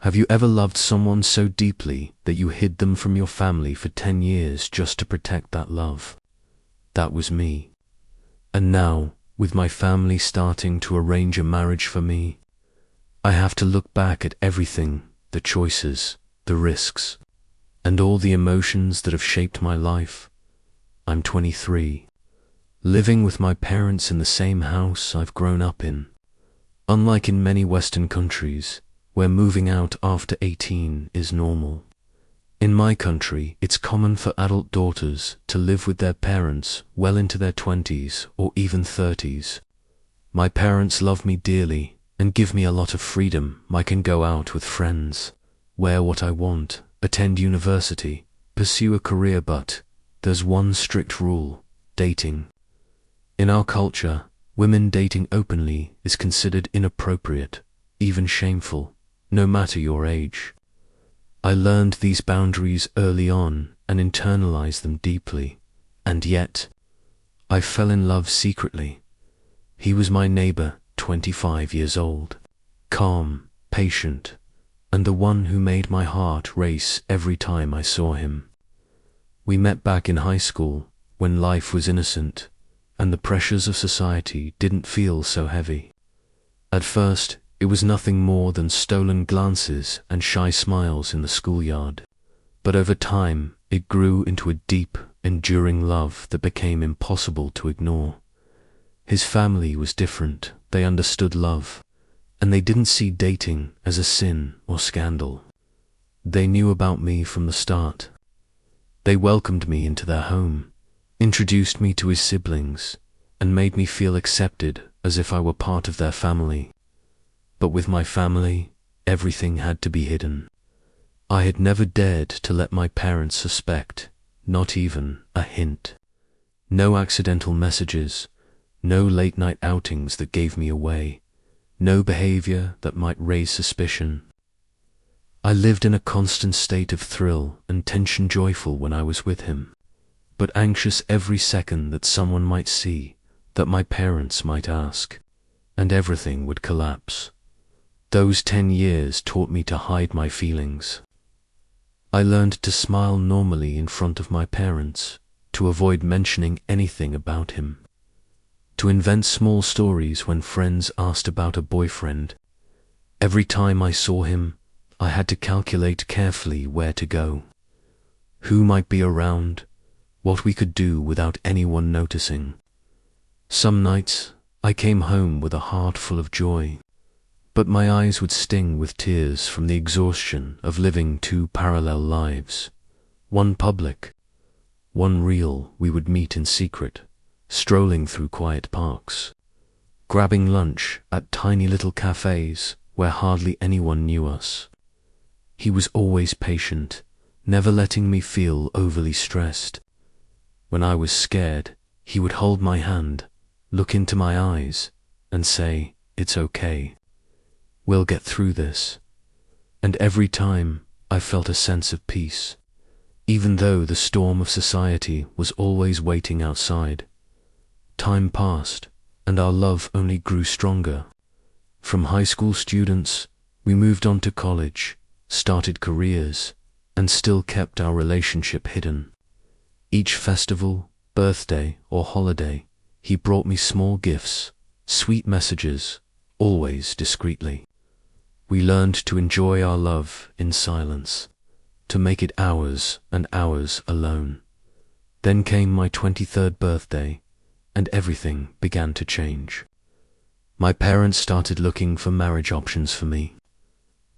Have you ever loved someone so deeply that you hid them from your family for 10 years just to protect that love? That was me. And now, with my family starting to arrange a marriage for me, I have to look back at everything, the choices, the risks, and all the emotions that have shaped my life. I'm 23, living with my parents in the same house I've grown up in. Unlike in many Western countries, where moving out after 18 is normal. In my country, it's common for adult daughters to live with their parents well into their 20s or even 30s. My parents love me dearly and give me a lot of freedom. I can go out with friends, wear what I want, attend university, pursue a career, but there's one strict rule: dating. In our culture, women dating openly is considered inappropriate, even shameful, no matter your age. I learned these boundaries early on and internalized them deeply, and yet, I fell in love secretly. He was my neighbor, 25 years old, calm, patient, and the one who made my heart race every time I saw him. We met back in high school, when life was innocent, and the pressures of society didn't feel so heavy. At first, it was nothing more than stolen glances and shy smiles in the schoolyard. But over time, it grew into a deep, enduring love that became impossible to ignore. His family was different. They understood love, and they didn't see dating as a sin or scandal. They knew about me from the start. They welcomed me into their home, introduced me to his siblings, and made me feel accepted as if I were part of their family. But with my family, everything had to be hidden. I had never dared to let my parents suspect, not even a hint. No accidental messages, no late-night outings that gave me away, no behavior that might raise suspicion. I lived in a constant state of thrill and tension, joyful when I was with him, but anxious every second that someone might see, that my parents might ask, and everything would collapse. Those 10 years taught me to hide my feelings. I learned to smile normally in front of my parents, to avoid mentioning anything about him, to invent small stories when friends asked about a boyfriend. Every time I saw him, I had to calculate carefully where to go, who might be around, what we could do without anyone noticing. Some nights, I came home with a heart full of joy, but my eyes would sting with tears from the exhaustion of living two parallel lives. One public, one real. We would meet in secret, strolling through quiet parks, grabbing lunch at tiny little cafes where hardly anyone knew us. He was always patient, never letting me feel overly stressed. When I was scared, he would hold my hand, look into my eyes, and say, "It's okay. We'll get through this." And every time, I felt a sense of peace, even though the storm of society was always waiting outside. Time passed, and our love only grew stronger. From high school students, we moved on to college, started careers, and still kept our relationship hidden. Each festival, birthday, or holiday, he brought me small gifts, sweet messages, always discreetly. We learned to enjoy our love in silence, to make it ours and ours alone. Then came my 23rd birthday, and everything began to change. My parents started looking for marriage options for me.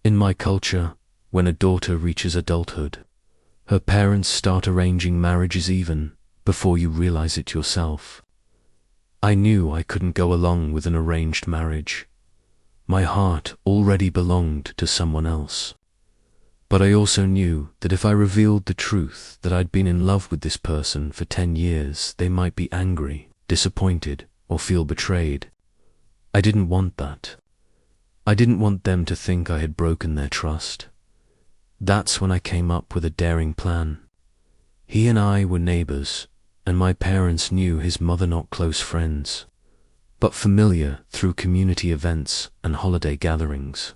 In my culture, when a daughter reaches adulthood, her parents start arranging marriages even before you realize it yourself. I knew I couldn't go along with an arranged marriage. My heart already belonged to someone else. But I also knew that if I revealed the truth that I'd been in love with this person for 10 years, they might be angry, disappointed, or feel betrayed. I didn't want that. I didn't want them to think I had broken their trust. That's when I came up with a daring plan. He and I were neighbors, and my parents knew his mother, not close friends, but familiar through community events and holiday gatherings.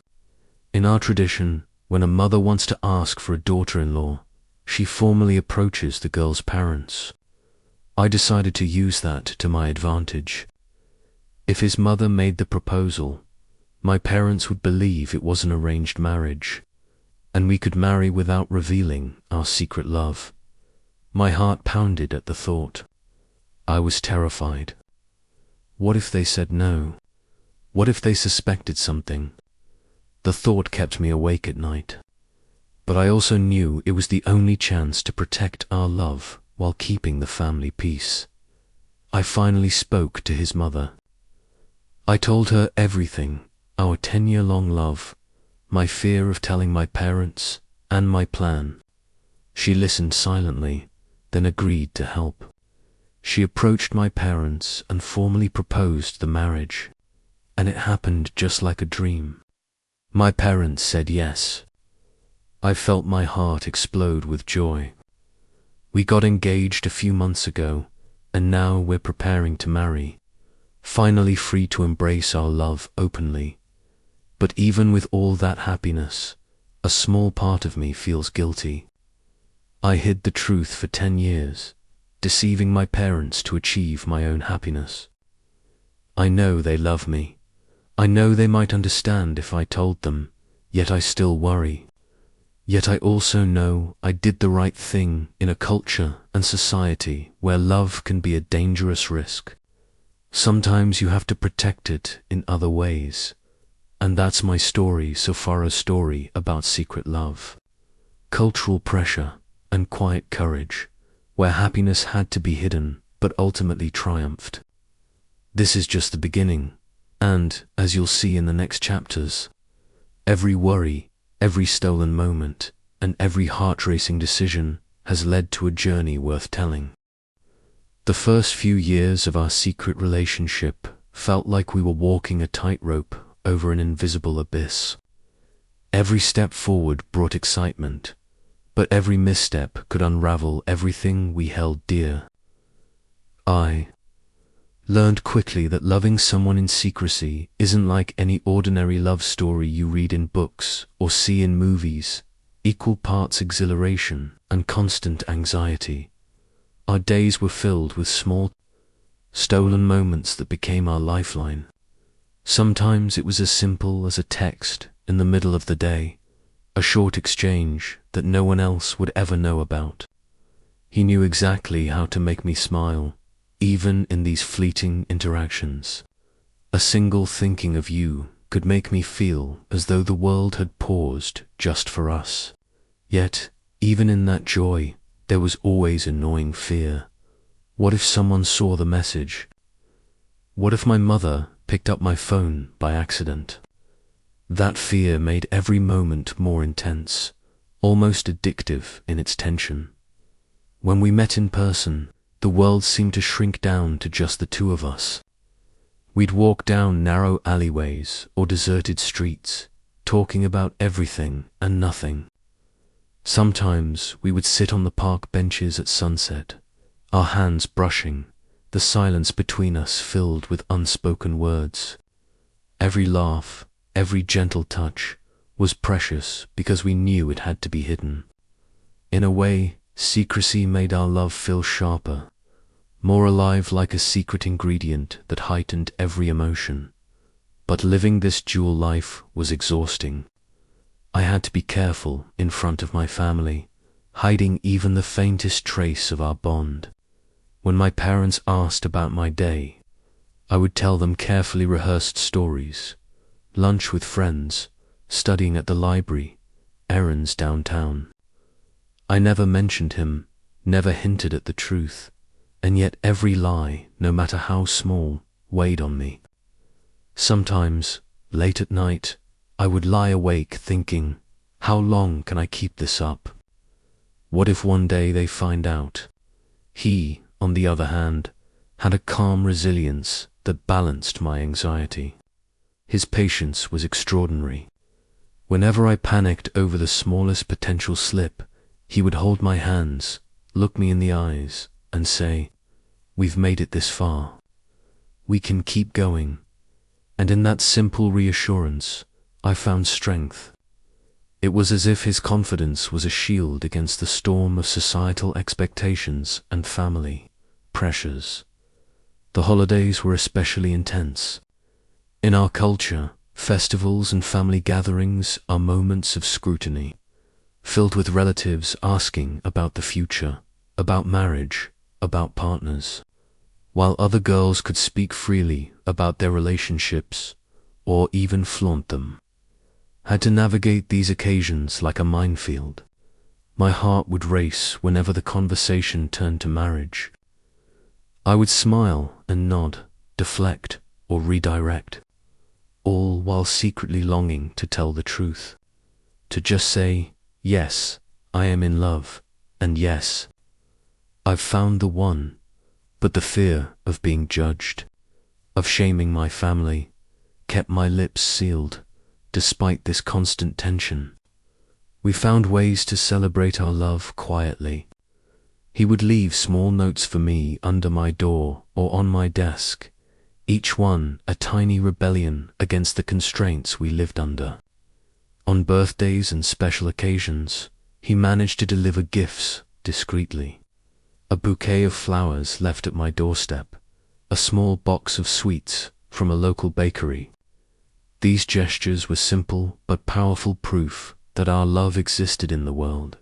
In our tradition, When a mother wants to ask for a daughter-in-law, she formally approaches the girl's parents. I decided to use that to my advantage. If his mother made the proposal, my parents would believe it was an arranged marriage, and we could marry without revealing our secret love. My heart pounded at the thought. I was terrified. What if they said no? What if they suspected something? The thought kept me awake at night. But I also knew it was the only chance to protect our love while keeping the family peace. I finally spoke to his mother. I told her everything, our 10-year-long love, my fear of telling my parents, and my plan. She listened silently, then agreed to help. She approached my parents and formally proposed the marriage, and it happened just like a dream. My parents said yes. I felt my heart explode with joy. We got engaged a few months ago, and now we're preparing to marry, finally free to embrace our love openly. But even with all that happiness, a small part of me feels guilty. I hid the truth for 10 years, deceiving my parents to achieve my own happiness. I know they love me. I know they might understand if I told them, yet I still worry. Yet I also know I did the right thing in a culture and society where love can be a dangerous risk. Sometimes you have to protect it in other ways. And that's my story so far, a story about secret love, cultural pressure, and quiet courage, where happiness had to be hidden but ultimately triumphed. This is just the beginning, and, as you'll see in the next chapters, every worry, every stolen moment, and every heart-racing decision has led to a journey worth telling. The first few years of our secret relationship felt like we were walking a tightrope over an invisible abyss. Every step forward brought excitement, but every misstep could unravel everything we held dear. I learned quickly that loving someone in secrecy isn't like any ordinary love story you read in books or see in movies, equal parts exhilaration and constant anxiety. Our days were filled with small, stolen moments that became our lifeline. Sometimes it was as simple as a text in the middle of the day, a short exchange that no one else would ever know about. He knew exactly how to make me smile, even in these fleeting interactions. A single thinking of you could make me feel as though the world had paused just for us. Yet, even in that joy, there was always a gnawing fear. What if someone saw the message? What if my mother picked up my phone by accident? That fear made every moment more intense, almost addictive in its tension. When we met in person, the world seemed to shrink down to just the two of us. We'd walk down narrow alleyways or deserted streets, talking about everything and nothing. Sometimes we would sit on the park benches at sunset, our hands brushing, the silence between us filled with unspoken words. Every laugh, every gentle touch was precious because we knew it had to be hidden. In a way, secrecy made our love feel sharper, more alive, like a secret ingredient that heightened every emotion. But living this dual life was exhausting. I had to be careful in front of my family, hiding even the faintest trace of our bond. When my parents asked about my day, I would tell them carefully rehearsed stories, lunch with friends, studying at the library, errands downtown. I never mentioned him, never hinted at the truth, and yet every lie, no matter how small, weighed on me. Sometimes, late at night, I would lie awake thinking, how long can I keep this up? What if one day they find out? He, on the other hand, had a calm resilience that balanced my anxiety. His patience was extraordinary. Whenever I panicked over the smallest potential slip, he would hold my hands, look me in the eyes, and say, "We've made it this far. We can keep going." And in that simple reassurance, I found strength. It was as if his confidence was a shield against the storm of societal expectations and family pressures. The holidays were especially intense. In our culture, festivals and family gatherings are moments of scrutiny, filled with relatives asking about the future, about marriage, about partners. While other girls could speak freely about their relationships, or even flaunt them, had to navigate these occasions like a minefield. My heart would race whenever the conversation turned to marriage. I would smile and nod, deflect or redirect, all while secretly longing to tell the truth, to just say, yes, I am in love, and yes, I've found the one. But the fear of being judged, of shaming my family, kept my lips sealed. Despite this constant tension, we found ways to celebrate our love quietly. He would leave small notes for me under my door or on my desk, each one a tiny rebellion against the constraints we lived under. On birthdays and special occasions, he managed to deliver gifts discreetly. A bouquet of flowers left at my doorstep, a small box of sweets from a local bakery. These gestures were simple but powerful proof that our love existed in the world,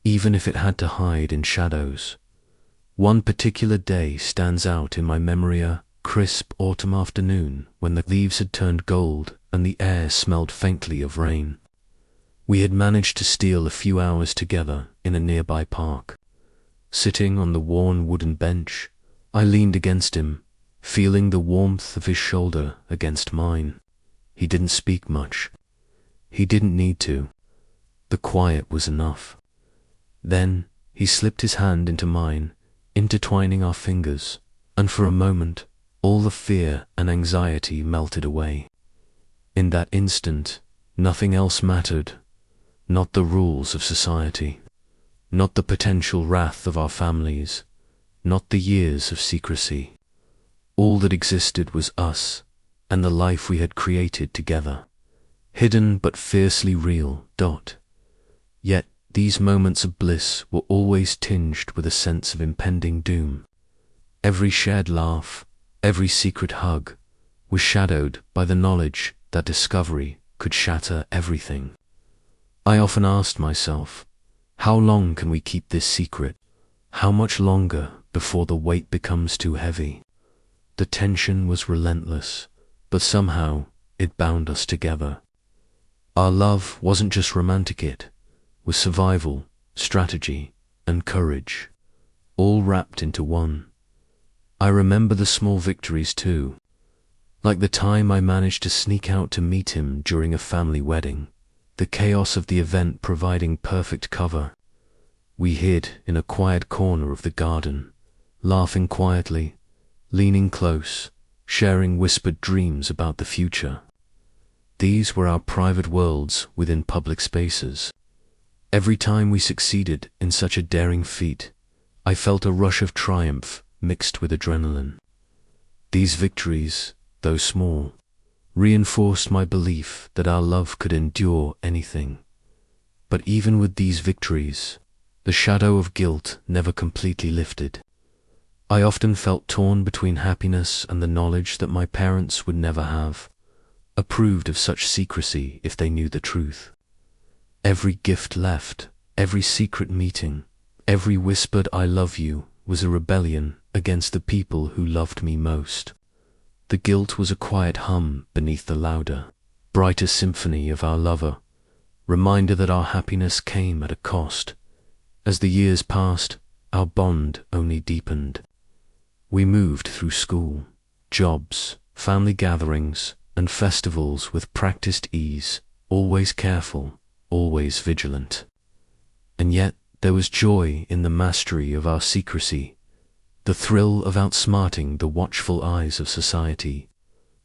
even if it had to hide in shadows. One particular day stands out in my memory: a crisp autumn afternoon when the leaves had turned gold and the air smelled faintly of rain. We had managed to steal a few hours together in a nearby park. Sitting on the worn wooden bench, I leaned against him, feeling the warmth of his shoulder against mine. He didn't speak much. He didn't need to. The quiet was enough. Then he slipped his hand into mine, intertwining our fingers, and for a moment, all the fear and anxiety melted away. In that instant, nothing else mattered. Not the rules of society, not the potential wrath of our families, not the years of secrecy. All that existed was us and the life we had created together, hidden but fiercely real. Yet these moments of bliss were always tinged with a sense of impending doom. Every shared laugh, every secret hug, was shadowed by the knowledge that discovery could shatter everything. I often asked myself, how long can we keep this secret? How much longer before the weight becomes too heavy? The tension was relentless, but somehow it bound us together. Our love wasn't just romantic, it was survival, strategy, and courage, all wrapped into one. I remember the small victories too, like the time I managed to sneak out to meet him during a family wedding, the chaos of the event providing perfect cover. We hid in a quiet corner of the garden, laughing quietly, leaning close, sharing whispered dreams about the future. These were our private worlds within public spaces. Every time we succeeded in such a daring feat, I felt a rush of triumph mixed with adrenaline. These victories, though small, reinforced my belief that our love could endure anything. But even with these victories, the shadow of guilt never completely lifted. I often felt torn between happiness and the knowledge that my parents would never have approved of such secrecy if they knew the truth. Every gift left, every secret meeting, every whispered "I love you" was a rebellion against the people who loved me most. The guilt was a quiet hum beneath the louder, brighter symphony of our lover, reminder that our happiness came at a cost. As the years passed, our bond only deepened. We moved through school, jobs, family gatherings, and festivals with practiced ease, always careful, always vigilant. And yet there was joy in the mastery of our secrecy, the thrill of outsmarting the watchful eyes of society,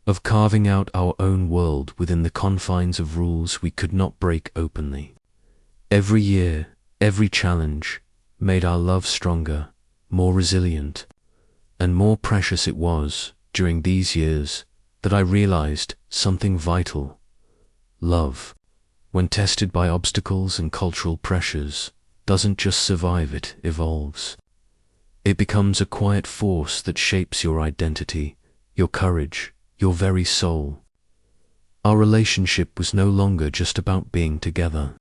of carving out our own world within the confines of rules we could not break openly. Every year, every challenge made our love stronger, more resilient, and more precious. It was during these years that I realized something vital. Love when tested by obstacles and cultural pressures, doesn't just survive, it evolves. It becomes a quiet force that shapes your identity, your courage, your very soul. Our relationship was no longer just about being together.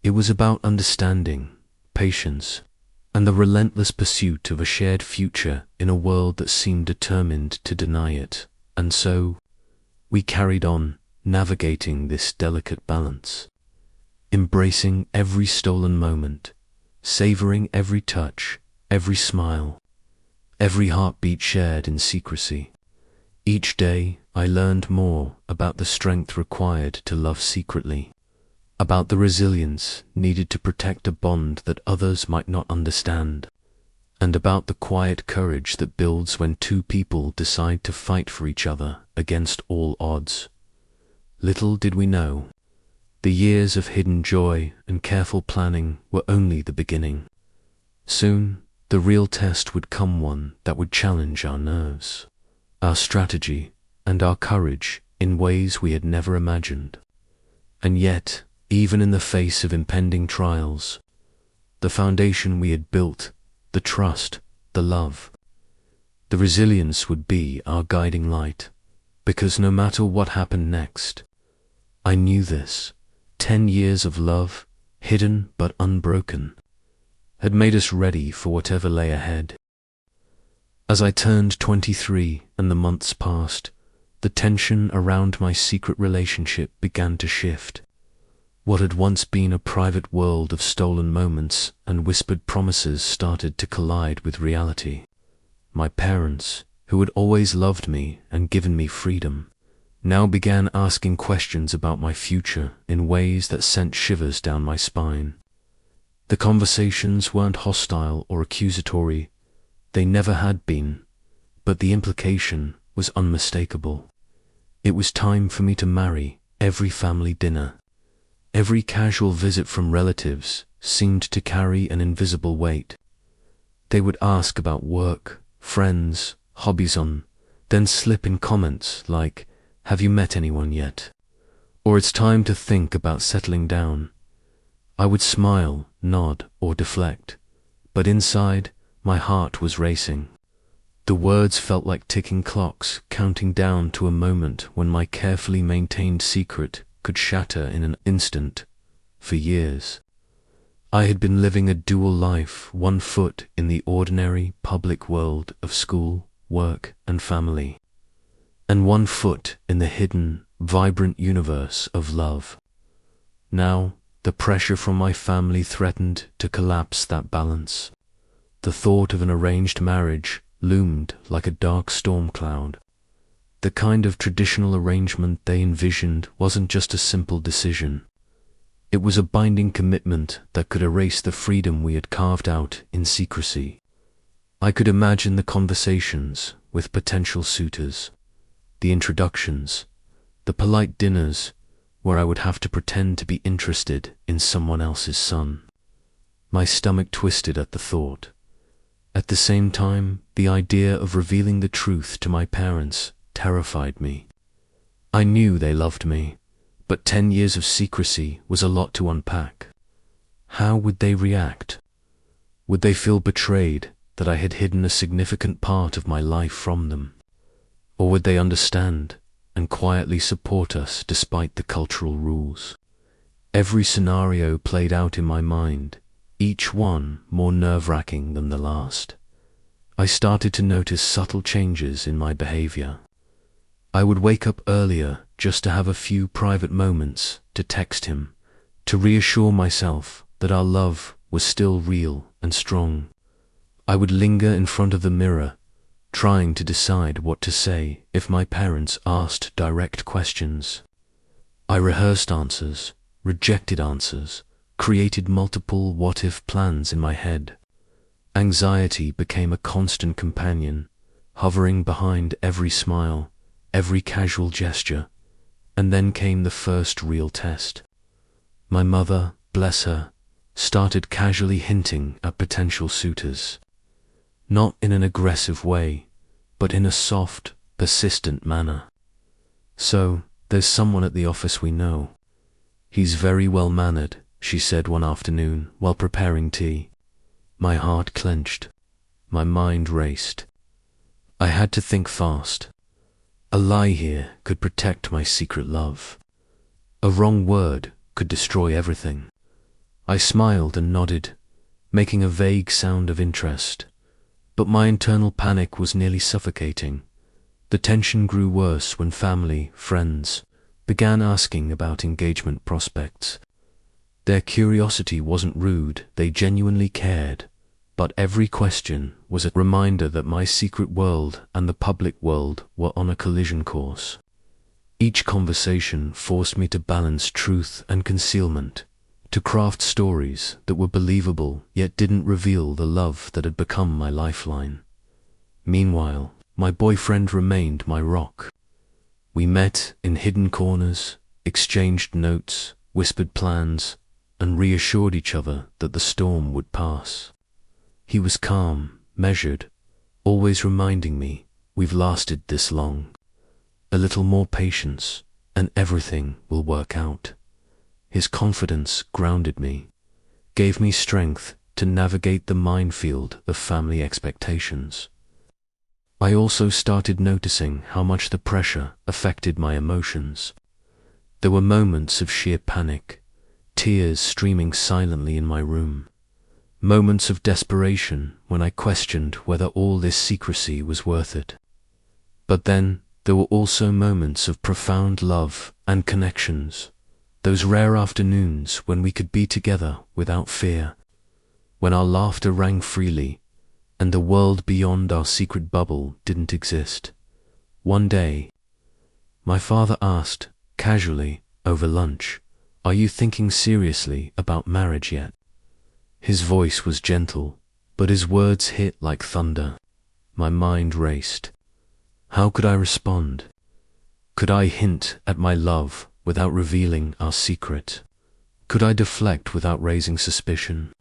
It was about understanding, patience, and the relentless pursuit of a shared future in a world that seemed determined to deny it. And so, we carried on, navigating this delicate balance, embracing every stolen moment, savoring every touch, every smile, every heartbeat shared in secrecy. Each day, I learned more about the strength required to love secretly, about the resilience needed to protect a bond that others might not understand, and about the quiet courage that builds when two people decide to fight for each other against all odds. Little did we know, the years of hidden joy and careful planning were only the beginning. Soon, the real test would come, one that would challenge our nerves, our strategy, and our courage in ways we had never imagined. And yet, even in the face of impending trials, the foundation we had built, the trust, the love, the resilience would be our guiding light, because no matter what happened next, I knew this, 10 years of love, hidden but unbroken, had made us ready for whatever lay ahead. As I turned 23 and the months passed, the tension around my secret relationship began to shift. What had once been a private world of stolen moments and whispered promises started to collide with reality. My parents, who had always loved me and given me freedom, now began asking questions about my future in ways that sent shivers down my spine. The conversations weren't hostile or accusatory. They never had been, but the implication was unmistakable. It was time for me to marry. Every family dinner, every casual visit from relatives seemed to carry an invisible weight. They would ask about work, friends, hobbies then slip in comments like, "Have you met anyone yet?" Or "It's time to think about settling down." I would smile, nod, or deflect, but inside, my heart was racing. The words felt like ticking clocks, counting down to a moment when my carefully maintained secret could shatter in an instant. For years, I had been living a dual life, one foot in the ordinary public world of school, work, and family, and one foot in the hidden, vibrant universe of love. Now, the pressure from my family threatened to collapse that balance. The thought of an arranged marriage loomed like a dark storm cloud. The kind of traditional arrangement they envisioned wasn't just a simple decision. It was a binding commitment that could erase the freedom we had carved out in secrecy. I could imagine the conversations with potential suitors, the introductions, the polite dinners where I would have to pretend to be interested in someone else's son. My stomach twisted at the thought. At the same time, the idea of revealing the truth to my parents terrified me. I knew they loved me, but 10 years of secrecy was a lot to unpack. How would they react? Would they feel betrayed that I had hidden a significant part of my life from them? Or would they understand and quietly support us despite the cultural rules? Every scenario played out in my mind, each one more nerve-wracking than the last. I started to notice subtle changes in my behavior. I would wake up earlier just to have a few private moments to text him, to reassure myself that our love was still real and strong. I would linger in front of the mirror, trying to decide what to say if my parents asked direct questions. I rehearsed answers, rejected answers, created multiple what-if plans in my head. Anxiety became a constant companion, hovering behind every smile, every casual gesture, and then came the first real test. My mother, bless her, started casually hinting at potential suitors. Not in an aggressive way, but in a soft, persistent manner. "So, there's someone at the office we know. "He's very well-mannered," she said one afternoon while preparing tea. My heart clenched. My mind raced. I had to think fast. A lie here could protect my secret love. A wrong word could destroy everything. I smiled and nodded, making a vague sound of interest. But my internal panic was nearly suffocating. The tension grew worse when family, friends, began asking about engagement prospects. Their curiosity wasn't rude, they genuinely cared, but every question was a reminder that my secret world and the public world were on a collision course. Each conversation forced me to balance truth and concealment, to craft stories that were believable yet didn't reveal the love that had become my lifeline. Meanwhile, my boyfriend remained my rock. We met in hidden corners, exchanged notes, whispered plans, and reassured each other that the storm would pass. He was calm, measured, always reminding me, "We've lasted this long. A little more patience, and everything will work out." His confidence grounded me, gave me strength to navigate the minefield of family expectations. I also started noticing how much the pressure affected my emotions. There were moments of sheer panic, tears streaming silently in my room, moments of desperation when I questioned whether all this secrecy was worth it. But then there were also moments of profound love and connections, those rare afternoons when we could be together without fear, when our laughter rang freely, and the world beyond our secret bubble didn't exist. One day, my father asked, casually, over lunch, "Are you thinking seriously about marriage yet?" His voice was gentle, but his words hit like thunder. My mind raced. How could I respond? Could I hint at my love without revealing our secret? Could I deflect without raising suspicion?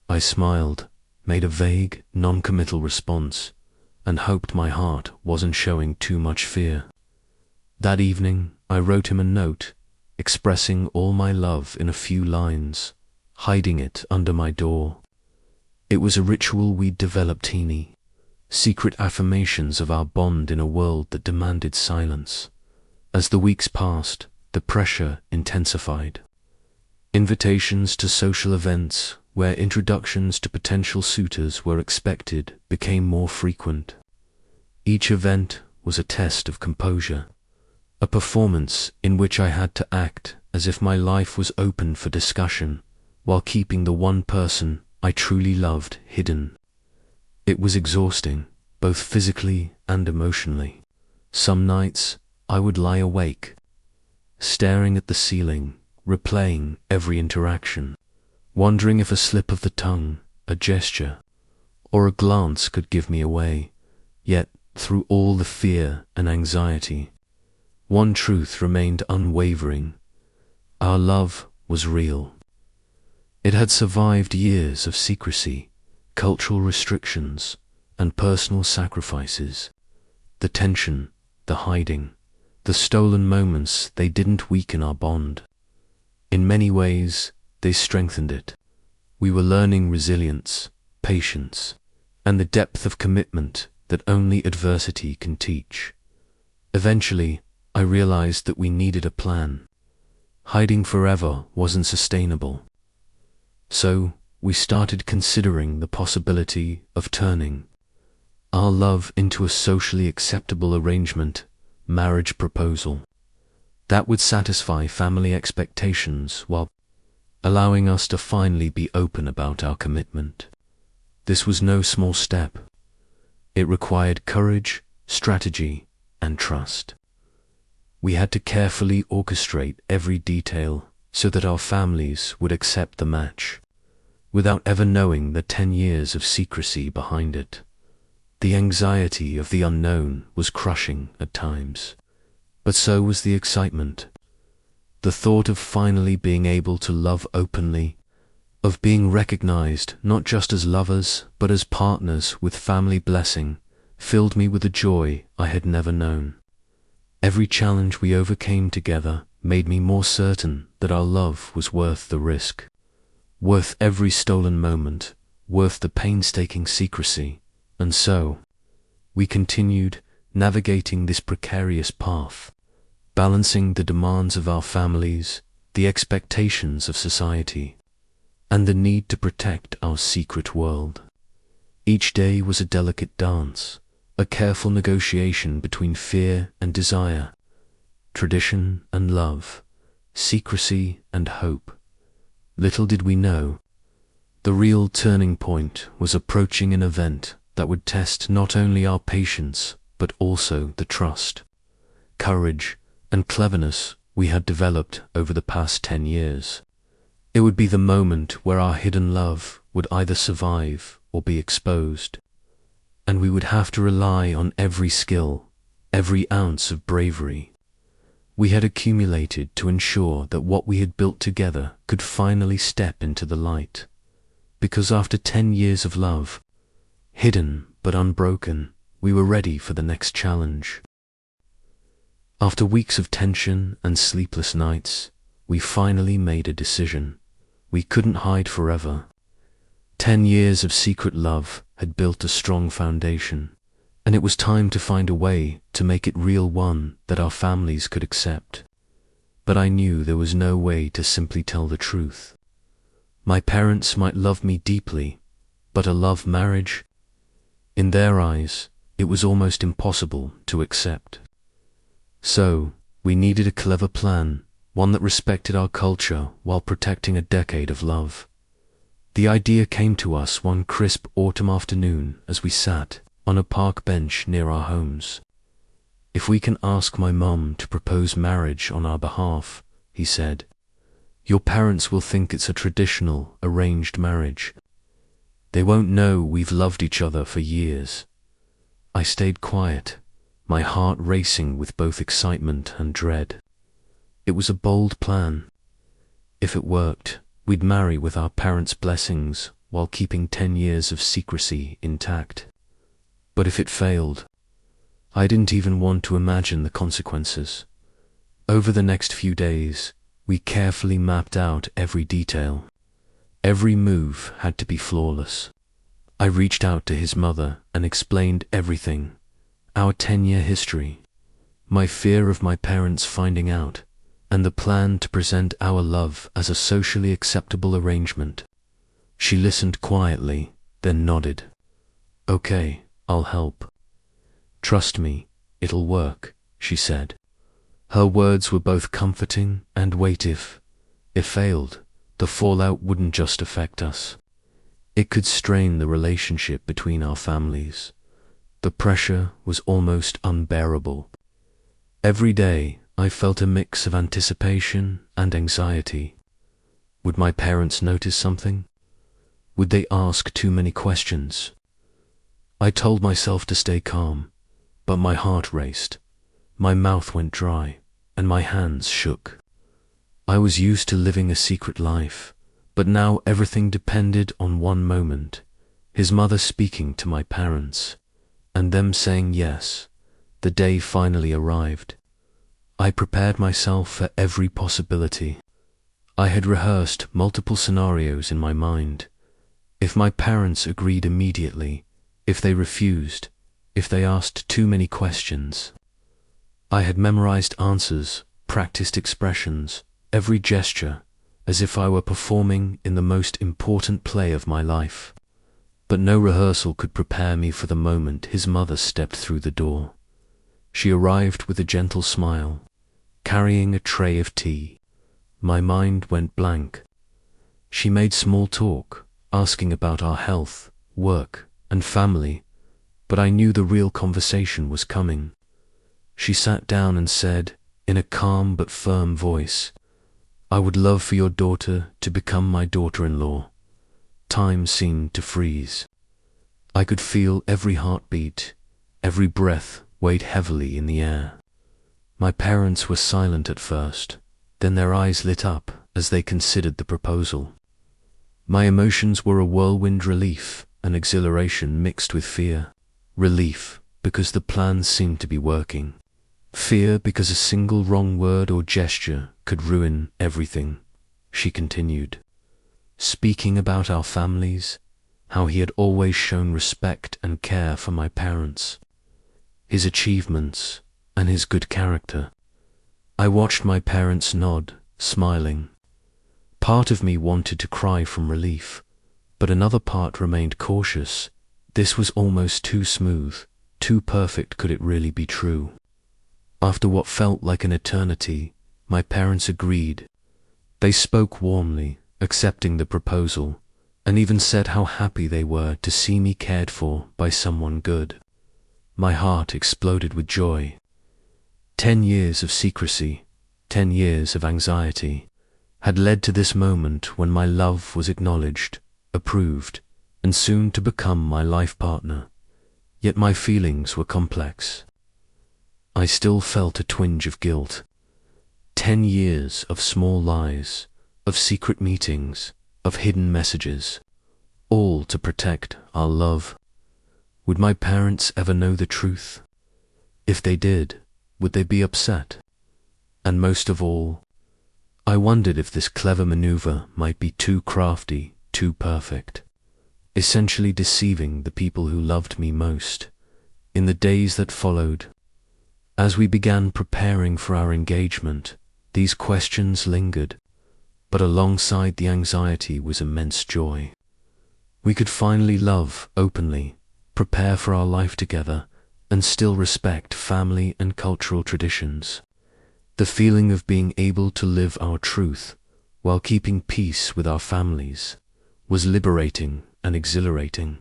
I smiled, made a vague, non-committal response, and hoped my heart wasn't showing too much fear. That evening, I wrote him a note, expressing all my love in a few lines, hiding it under my door. It was a ritual we'd developed, teeny, secret affirmations of our bond in a world that demanded silence. As the weeks passed, the pressure intensified. Invitations to social events, where introductions to potential suitors were expected, became more frequent. Each event was a test of composure, a performance in which I had to act as if my life was open for discussion, while keeping the one person I truly loved hidden. It was exhausting, both physically and emotionally. Some nights I would lie awake, staring at the ceiling, replaying every interaction, wondering if a slip of the tongue, a gesture, or a glance could give me away. Yet, through all the fear and anxiety, one truth remained unwavering. Our love was real. It had survived years of secrecy, cultural restrictions, and personal sacrifices. The tension, the hiding, the stolen moments, they didn't weaken our bond. In many ways, they strengthened it. We were learning resilience, patience, and the depth of commitment that only adversity can teach. Eventually, I realized that we needed a plan. Hiding forever wasn't sustainable. So, we started considering the possibility of turning our love into a socially acceptable arrangement, marriage proposal, that would satisfy family expectations while allowing us to finally be open about our commitment. This was no small step. It required courage, strategy, and trust. We had to carefully orchestrate every detail so that our families would accept the match, without ever knowing the 10 years of secrecy behind it. The anxiety of the unknown was crushing at times, but so was the excitement. The thought of finally being able to love openly, of being recognized not just as lovers but as partners with family blessing, filled me with a joy I had never known. Every challenge we overcame together made me more certain that our love was worth the risk, worth every stolen moment, worth the painstaking secrecy. And so, we continued navigating this precarious path, balancing the demands of our families, the expectations of society, and the need to protect our secret world. Each day was a delicate dance, a careful negotiation between fear and desire, tradition and love, secrecy and hope. Little did we know, the real turning point was approaching an event that would test not only our patience, but also the trust, courage, and cleverness we had developed over the past 10 years. It would be the moment where our hidden love would either survive or be exposed, and we would have to rely on every skill, every ounce of bravery we had accumulated to ensure that what we had built together could finally step into the light. Because after 10 years of love, hidden but unbroken, we were ready for the next challenge. After weeks of tension and sleepless nights, we finally made a decision. We couldn't hide forever. 10 years of secret love had built a strong foundation, and it was time to find a way to make it real, one that our families could accept. But I knew there was no way to simply tell the truth. My parents might love me deeply, but a love marriage? In their eyes, it was almost impossible to accept. So, we needed a clever plan, one that respected our culture while protecting a decade of love. The idea came to us one crisp autumn afternoon as we sat on a park bench near our homes. "If we can ask my mum to propose marriage on our behalf," he said, "your parents will think it's a traditional, arranged marriage. They won't know we've loved each other for years." I stayed quiet, my heart racing with both excitement and dread. It was a bold plan. If it worked, we'd marry with our parents' blessings while keeping 10 years of secrecy intact. But if it failed, I didn't even want to imagine the consequences. Over the next few days, we carefully mapped out every detail. Every move had to be flawless. I reached out to his mother and explained everything, our 10-year history, my fear of my parents finding out, and the plan to present our love as a socially acceptable arrangement. She listened quietly, then nodded. "Okay, I'll help. Trust me, it'll work," she said. Her words were both comforting and weighty. If it failed, the fallout wouldn't just affect us. It could strain the relationship between our families. The pressure was almost unbearable. Every day, I felt a mix of anticipation and anxiety. Would my parents notice something? Would they ask too many questions? I told myself to stay calm, but my heart raced, my mouth went dry, and my hands shook. I was used to living a secret life, but now everything depended on one moment, his mother speaking to my parents, and them saying yes. The day finally arrived. I prepared myself for every possibility. I had rehearsed multiple scenarios in my mind. If my parents agreed immediately, if they refused, if they asked too many questions. I had memorized answers, practiced expressions, every gesture, as if I were performing in the most important play of my life. But no rehearsal could prepare me for the moment his mother stepped through the door. She arrived with a gentle smile, carrying a tray of tea. My mind went blank. She made small talk, asking about our health, work, and family, but I knew the real conversation was coming. She sat down and said, in a calm but firm voice, "I would love for your daughter to become my daughter-in-law." Time seemed to freeze. I could feel every heartbeat, every breath weighed heavily in the air. My parents were silent at first, then their eyes lit up as they considered the proposal. My emotions were a whirlwind: relief and exhilaration mixed with fear. Relief, because the plan seemed to be working. Fear because a single wrong word or gesture could ruin everything, she continued, speaking about our families, how he had always shown respect and care for my parents, his achievements, and his good character. I watched my parents nod, smiling. Part of me wanted to cry from relief, but another part remained cautious. This was almost too smooth, too perfect. Could it really be true? After what felt like an eternity, my parents agreed. They spoke warmly, accepting the proposal, and even said how happy they were to see me cared for by someone good. My heart exploded with joy. 10 years of secrecy, 10 years of anxiety, had led to this moment when my love was acknowledged, approved, and soon to become my life partner. Yet my feelings were complex. I still felt a twinge of guilt. 10 years of small lies, of secret meetings, of hidden messages, all to protect our love. Would my parents ever know the truth? If they did, would they be upset? And most of all, I wondered if this clever maneuver might be too crafty, too perfect, essentially deceiving the people who loved me most. In the days that followed, as we began preparing for our engagement, these questions lingered, but alongside the anxiety was immense joy. We could finally love openly, prepare for our life together, and still respect family and cultural traditions. The feeling of being able to live our truth while keeping peace with our families was liberating and exhilarating.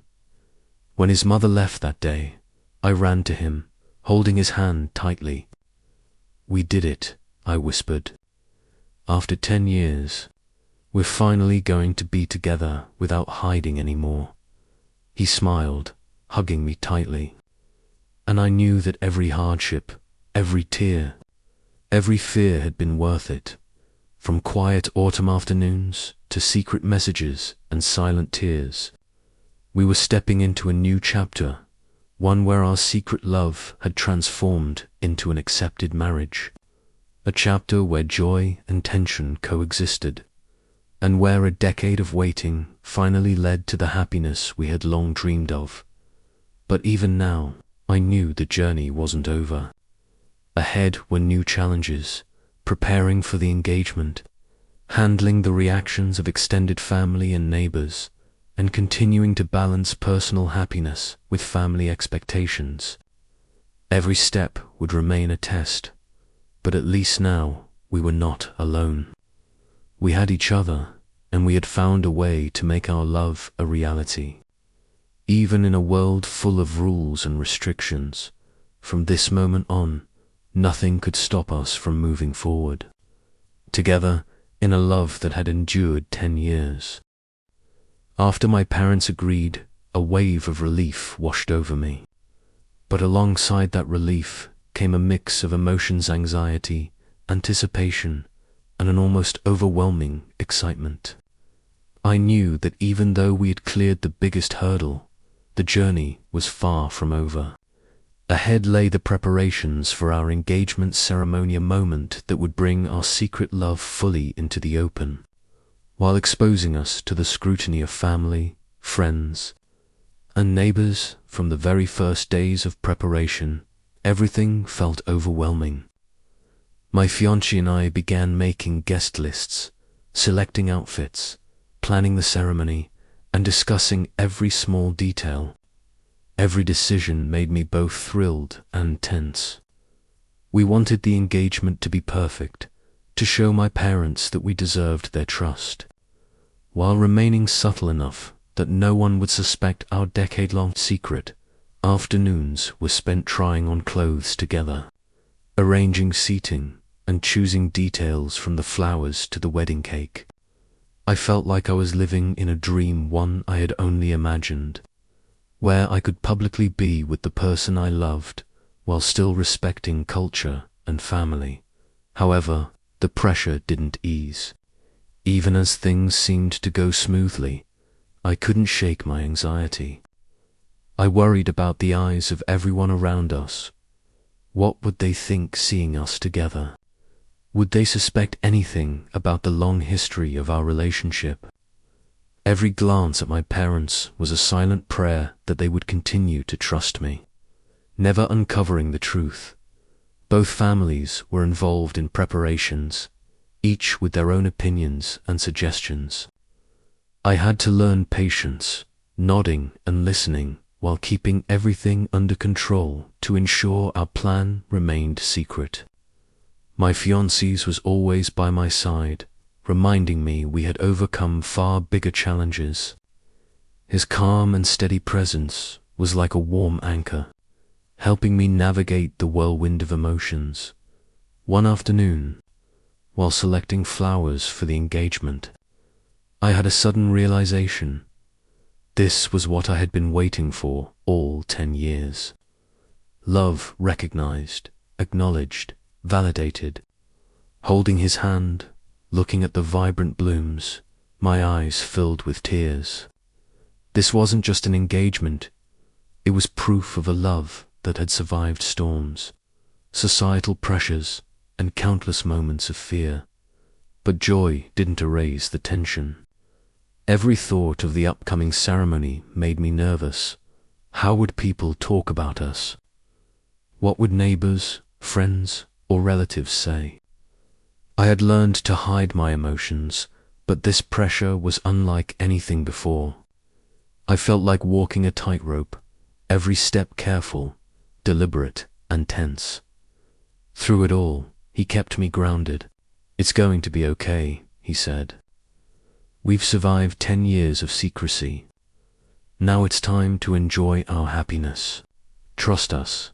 When his mother left that day, I ran to him, holding his hand tightly. "We did it," I whispered. "After 10 years, we're finally going to be together without hiding anymore." He smiled, hugging me tightly. And I knew that every hardship, every tear, every fear had been worth it. From quiet autumn afternoons to secret messages and silent tears, we were stepping into a new chapter, one where our secret love had transformed into an accepted marriage. A chapter where joy and tension coexisted, and where a decade of waiting finally led to the happiness we had long dreamed of. But even now, I knew the journey wasn't over. Ahead were new challenges, preparing for the engagement, handling the reactions of extended family and neighbors, and continuing to balance personal happiness with family expectations. Every step would remain a test, but at least now we were not alone. We had each other, and we had found a way to make our love a reality. Even in a world full of rules and restrictions, from this moment on, nothing could stop us from moving forward, together in a love that had endured 10 years. After my parents agreed, a wave of relief washed over me. But alongside that relief came a mix of emotions: anxiety, anticipation, and an almost overwhelming excitement. I knew that even though we had cleared the biggest hurdle, the journey was far from over. Ahead lay the preparations for our engagement ceremony, a moment that would bring our secret love fully into the open, while exposing us to the scrutiny of family, friends, and neighbors. From the very first days of preparation, everything felt overwhelming. My fiancée and I began making guest lists, selecting outfits, planning the ceremony, and discussing every small detail. Every decision made me both thrilled and tense. We wanted the engagement to be perfect, to show my parents that we deserved their trust, while remaining subtle enough that no one would suspect our decade-long secret. Afternoons were spent trying on clothes together, arranging seating, and choosing details from the flowers to the wedding cake. I felt like I was living in a dream, one I had only imagined, where I could publicly be with the person I loved while still respecting culture and family. However, the pressure didn't ease. Even as things seemed to go smoothly, I couldn't shake my anxiety. I worried about the eyes of everyone around us. What would they think seeing us together? Would they suspect anything about the long history of our relationship? Every glance at my parents was a silent prayer that they would continue to trust me, never uncovering the truth. Both families were involved in preparations, each with their own opinions and suggestions. I had to learn patience, nodding and listening while keeping everything under control to ensure our plan remained secret. My fiancé was always by my side, reminding me we had overcome far bigger challenges. His calm and steady presence was like a warm anchor, helping me navigate the whirlwind of emotions. One afternoon, while selecting flowers for the engagement, I had a sudden realization. This was what I had been waiting for all 10 years. Love recognized, acknowledged, validated. Holding his hand, looking at the vibrant blooms, my eyes filled with tears. This wasn't just an engagement, it was proof of a love that had survived storms, societal pressures, and countless moments of fear. But joy didn't erase the tension. Every thought of the upcoming ceremony made me nervous. How would people talk about us? What would neighbors, friends, or relatives say? I had learned to hide my emotions, but this pressure was unlike anything before. I felt like walking a tightrope, every step careful, deliberate, and tense. Through it all, he kept me grounded. "It's going to be okay," he said. "We've survived 10 years of secrecy. Now it's time to enjoy our happiness. Trust us."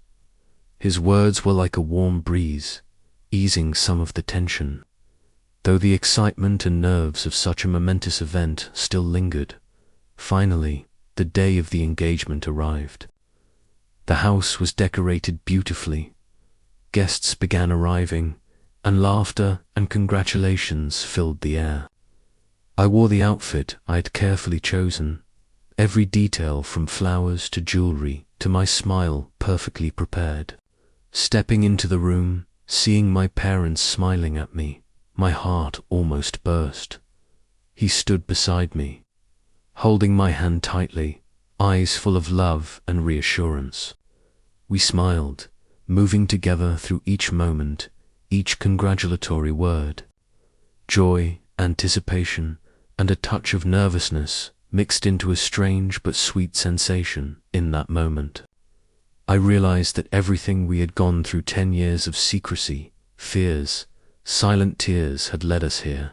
His words were like a warm breeze, easing some of the tension, though the excitement and nerves of such a momentous event still lingered. Finally, the day of the engagement arrived. The house was decorated beautifully. Guests began arriving, and laughter and congratulations filled the air. I wore the outfit I had carefully chosen, every detail from flowers to jewelry to my smile perfectly prepared. Stepping into the room, seeing my parents smiling at me, my heart almost burst. He stood beside me, holding my hand tightly, eyes full of love and reassurance. We smiled, moving together through each moment, each congratulatory word. Joy, anticipation, and a touch of nervousness mixed into a strange but sweet sensation in that moment. I realized that everything we had gone through 10 years of secrecy, fears, silent tears had led us here.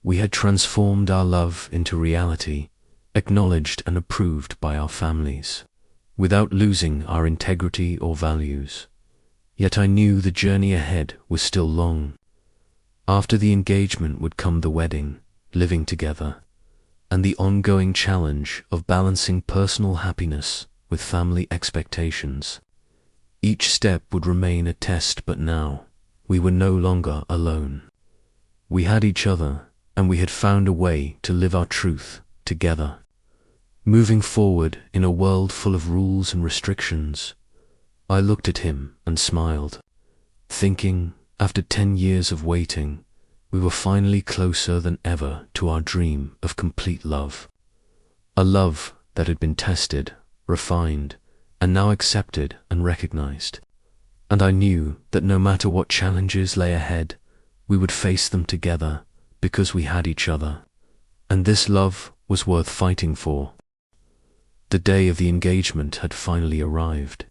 We had transformed our love into reality, acknowledged and approved by our families, without losing our integrity or values. Yet I knew the journey ahead was still long. After the engagement would come the wedding, living together, and the ongoing challenge of balancing personal happiness with family expectations. Each step would remain a test, but now we were no longer alone. We had each other, and we had found a way to live our truth together. Moving forward in a world full of rules and restrictions, I looked at him and smiled, thinking, after 10 years of waiting, we were finally closer than ever to our dream of complete love. A love that had been tested, refined, and now accepted and recognized. And I knew that no matter what challenges lay ahead, we would face them together because we had each other. And this love was worth fighting for. The day of the engagement had finally arrived.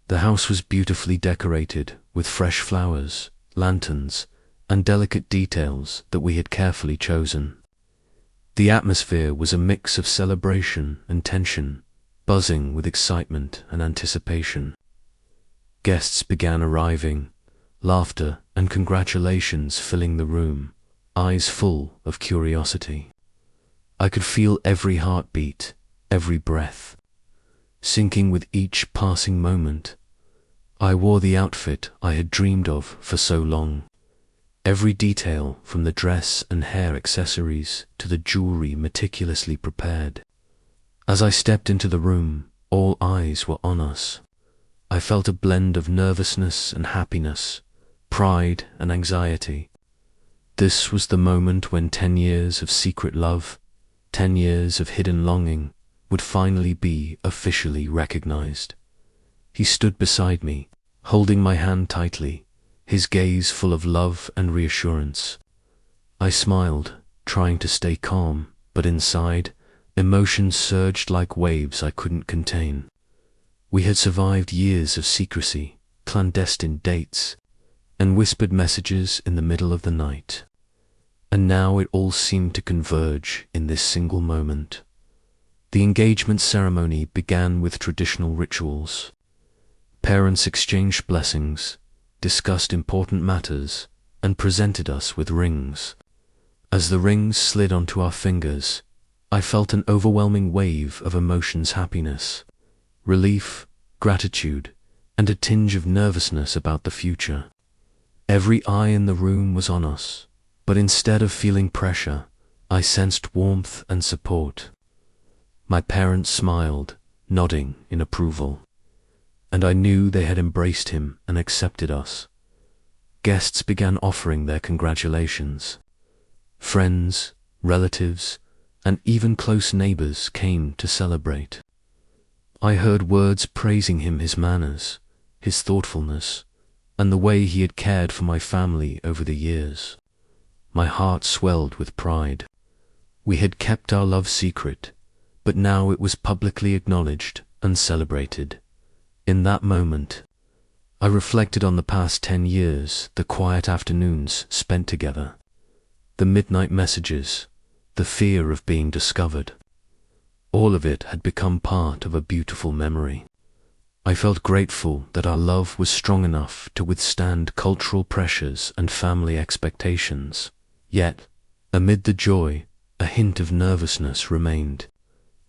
The house was beautifully decorated with fresh flowers, lanterns, and delicate details that we had carefully chosen. The atmosphere was a mix of celebration and tension, buzzing with excitement and anticipation. Guests began arriving, laughter and congratulations filling the room, eyes full of curiosity. I could feel every heartbeat, every breath, sinking with each passing moment. I wore the outfit I had dreamed of for so long. Every detail, from the dress and hair accessories to the jewelry, meticulously prepared. As I stepped into the room, all eyes were on us. I felt a blend of nervousness and happiness, pride and anxiety. This was the moment when 10 years of secret love, 10 years of hidden longing, would finally be officially recognized. He stood beside me, holding my hand tightly, his gaze full of love and reassurance. I smiled, trying to stay calm, but inside, emotions surged like waves I couldn't contain. We had survived years of secrecy, clandestine dates, and whispered messages in the middle of the night. And now it all seemed to converge in this single moment. The engagement ceremony began with traditional rituals. Parents exchanged blessings, discussed important matters, and presented us with rings. As the rings slid onto our fingers, I felt an overwhelming wave of emotions: happiness, relief, gratitude, and a tinge of nervousness about the future. Every eye in the room was on us, but instead of feeling pressure, I sensed warmth and support. My parents smiled, nodding in approval, and I knew they had embraced him and accepted us. Guests began offering their congratulations. Friends, relatives, and even close neighbors came to celebrate. I heard words praising him, his manners, his thoughtfulness, and the way he had cared for my family over the years. My heart swelled with pride. We had kept our love secret, but now it was publicly acknowledged and celebrated. In that moment, I reflected on the past 10 years, the quiet afternoons spent together, the midnight messages, the fear of being discovered. All of it had become part of a beautiful memory. I felt grateful that our love was strong enough to withstand cultural pressures and family expectations. Yet, amid the joy, a hint of nervousness remained.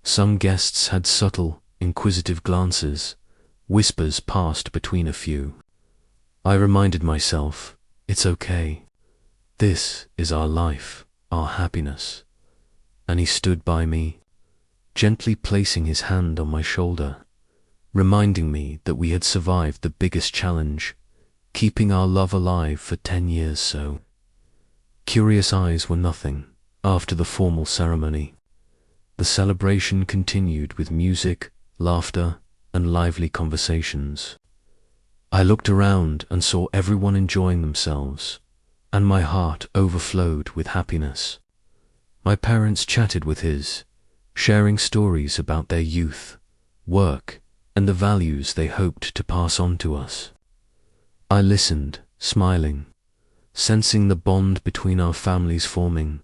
Some guests had subtle, inquisitive glances. Whispers passed between a few. I reminded myself, it's okay. This is our life, our happiness. And he stood by me, gently placing his hand on my shoulder, reminding me that we had survived the biggest challenge, keeping our love alive for 10 years so. Curious eyes were nothing after the formal ceremony. The celebration continued with music, laughter, and lively conversations. I looked around and saw everyone enjoying themselves, and my heart overflowed with happiness. My parents chatted with his, sharing stories about their youth, work, and the values they hoped to pass on to us. I listened, smiling, sensing the bond between our families forming.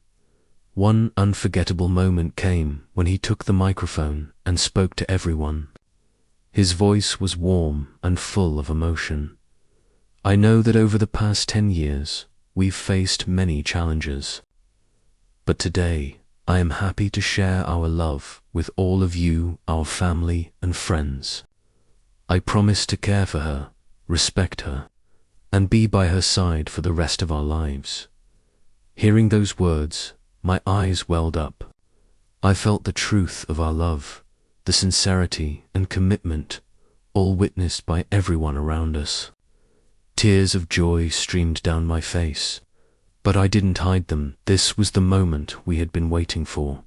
One unforgettable moment came when he took the microphone and spoke to everyone. His voice was warm and full of emotion. I know that over the past 10 years, we've faced many challenges. But today, I am happy to share our love with all of you, our family and friends. I promise to care for her, respect her, and be by her side for the rest of our lives. Hearing those words, my eyes welled up. I felt the truth of our love, the sincerity and commitment, all witnessed by everyone around us. Tears of joy streamed down my face, but I didn't hide them. This was the moment we had been waiting for.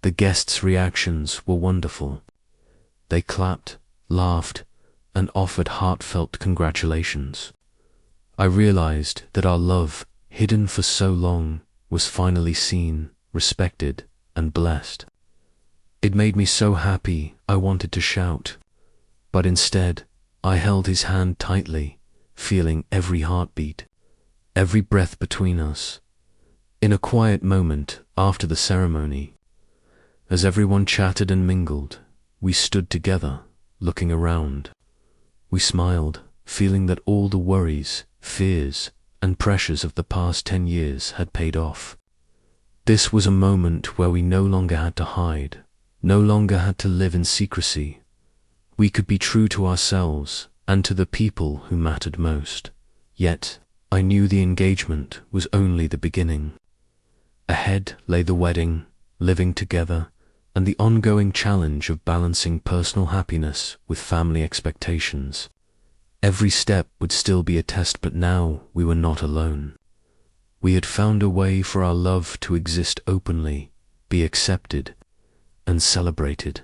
The guests' reactions were wonderful. They clapped, laughed, and offered heartfelt congratulations. I realized that our love, hidden for so long, was finally seen, respected, and blessed. It made me so happy I wanted to shout, but instead I held his hand tightly, feeling every heartbeat, every breath between us. In a quiet moment after the ceremony, as everyone chatted and mingled, we stood together, looking around. We smiled, feeling that all the worries, fears, and pressures of the past 10 years had paid off. This was a moment where we no longer had to hide, no longer had to live in secrecy. We could be true to ourselves and to the people who mattered most. Yet, I knew the engagement was only the beginning. Ahead lay the wedding, living together, and the ongoing challenge of balancing personal happiness with family expectations. Every step would still be a test, but now we were not alone. We had found a way for our love to exist openly, be accepted, and celebrated.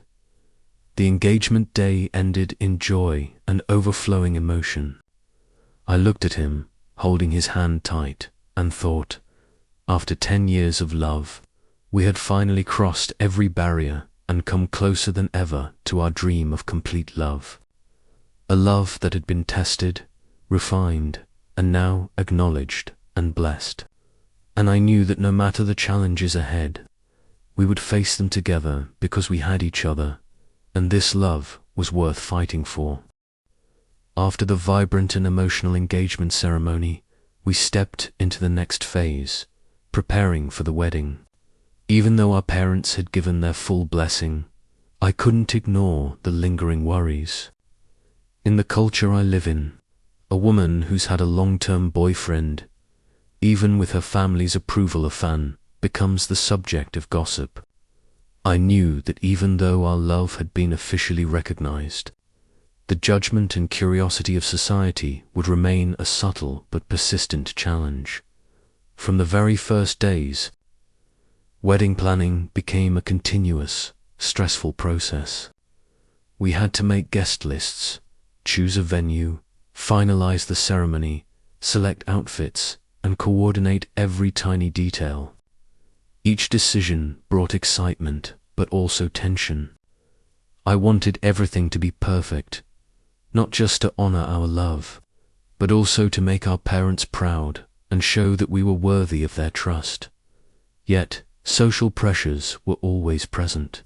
The engagement day ended in joy and overflowing emotion. I looked at him, holding his hand tight, and thought, after 10 years of love, we had finally crossed every barrier and come closer than ever to our dream of complete love. A love that had been tested, refined, and now acknowledged and blessed. And I knew that no matter the challenges ahead, we would face them together because we had each other, and this love was worth fighting for. After the vibrant and emotional engagement ceremony, we stepped into the next phase, preparing for the wedding. Even though our parents had given their full blessing, I couldn't ignore the lingering worries. In the culture I live in, a woman who's had a long-term boyfriend, even with her family's approval, a fan, becomes the subject of gossip. I knew that even though our love had been officially recognized, the judgment and curiosity of society would remain a subtle but persistent challenge. From the very first days, wedding planning became a continuous, stressful process. We had to make guest lists, choose a venue, finalize the ceremony, select outfits, and coordinate every tiny detail. Each decision brought excitement, but also tension. I wanted everything to be perfect, not just to honor our love, but also to make our parents proud and show that we were worthy of their trust. Yet, social pressures were always present.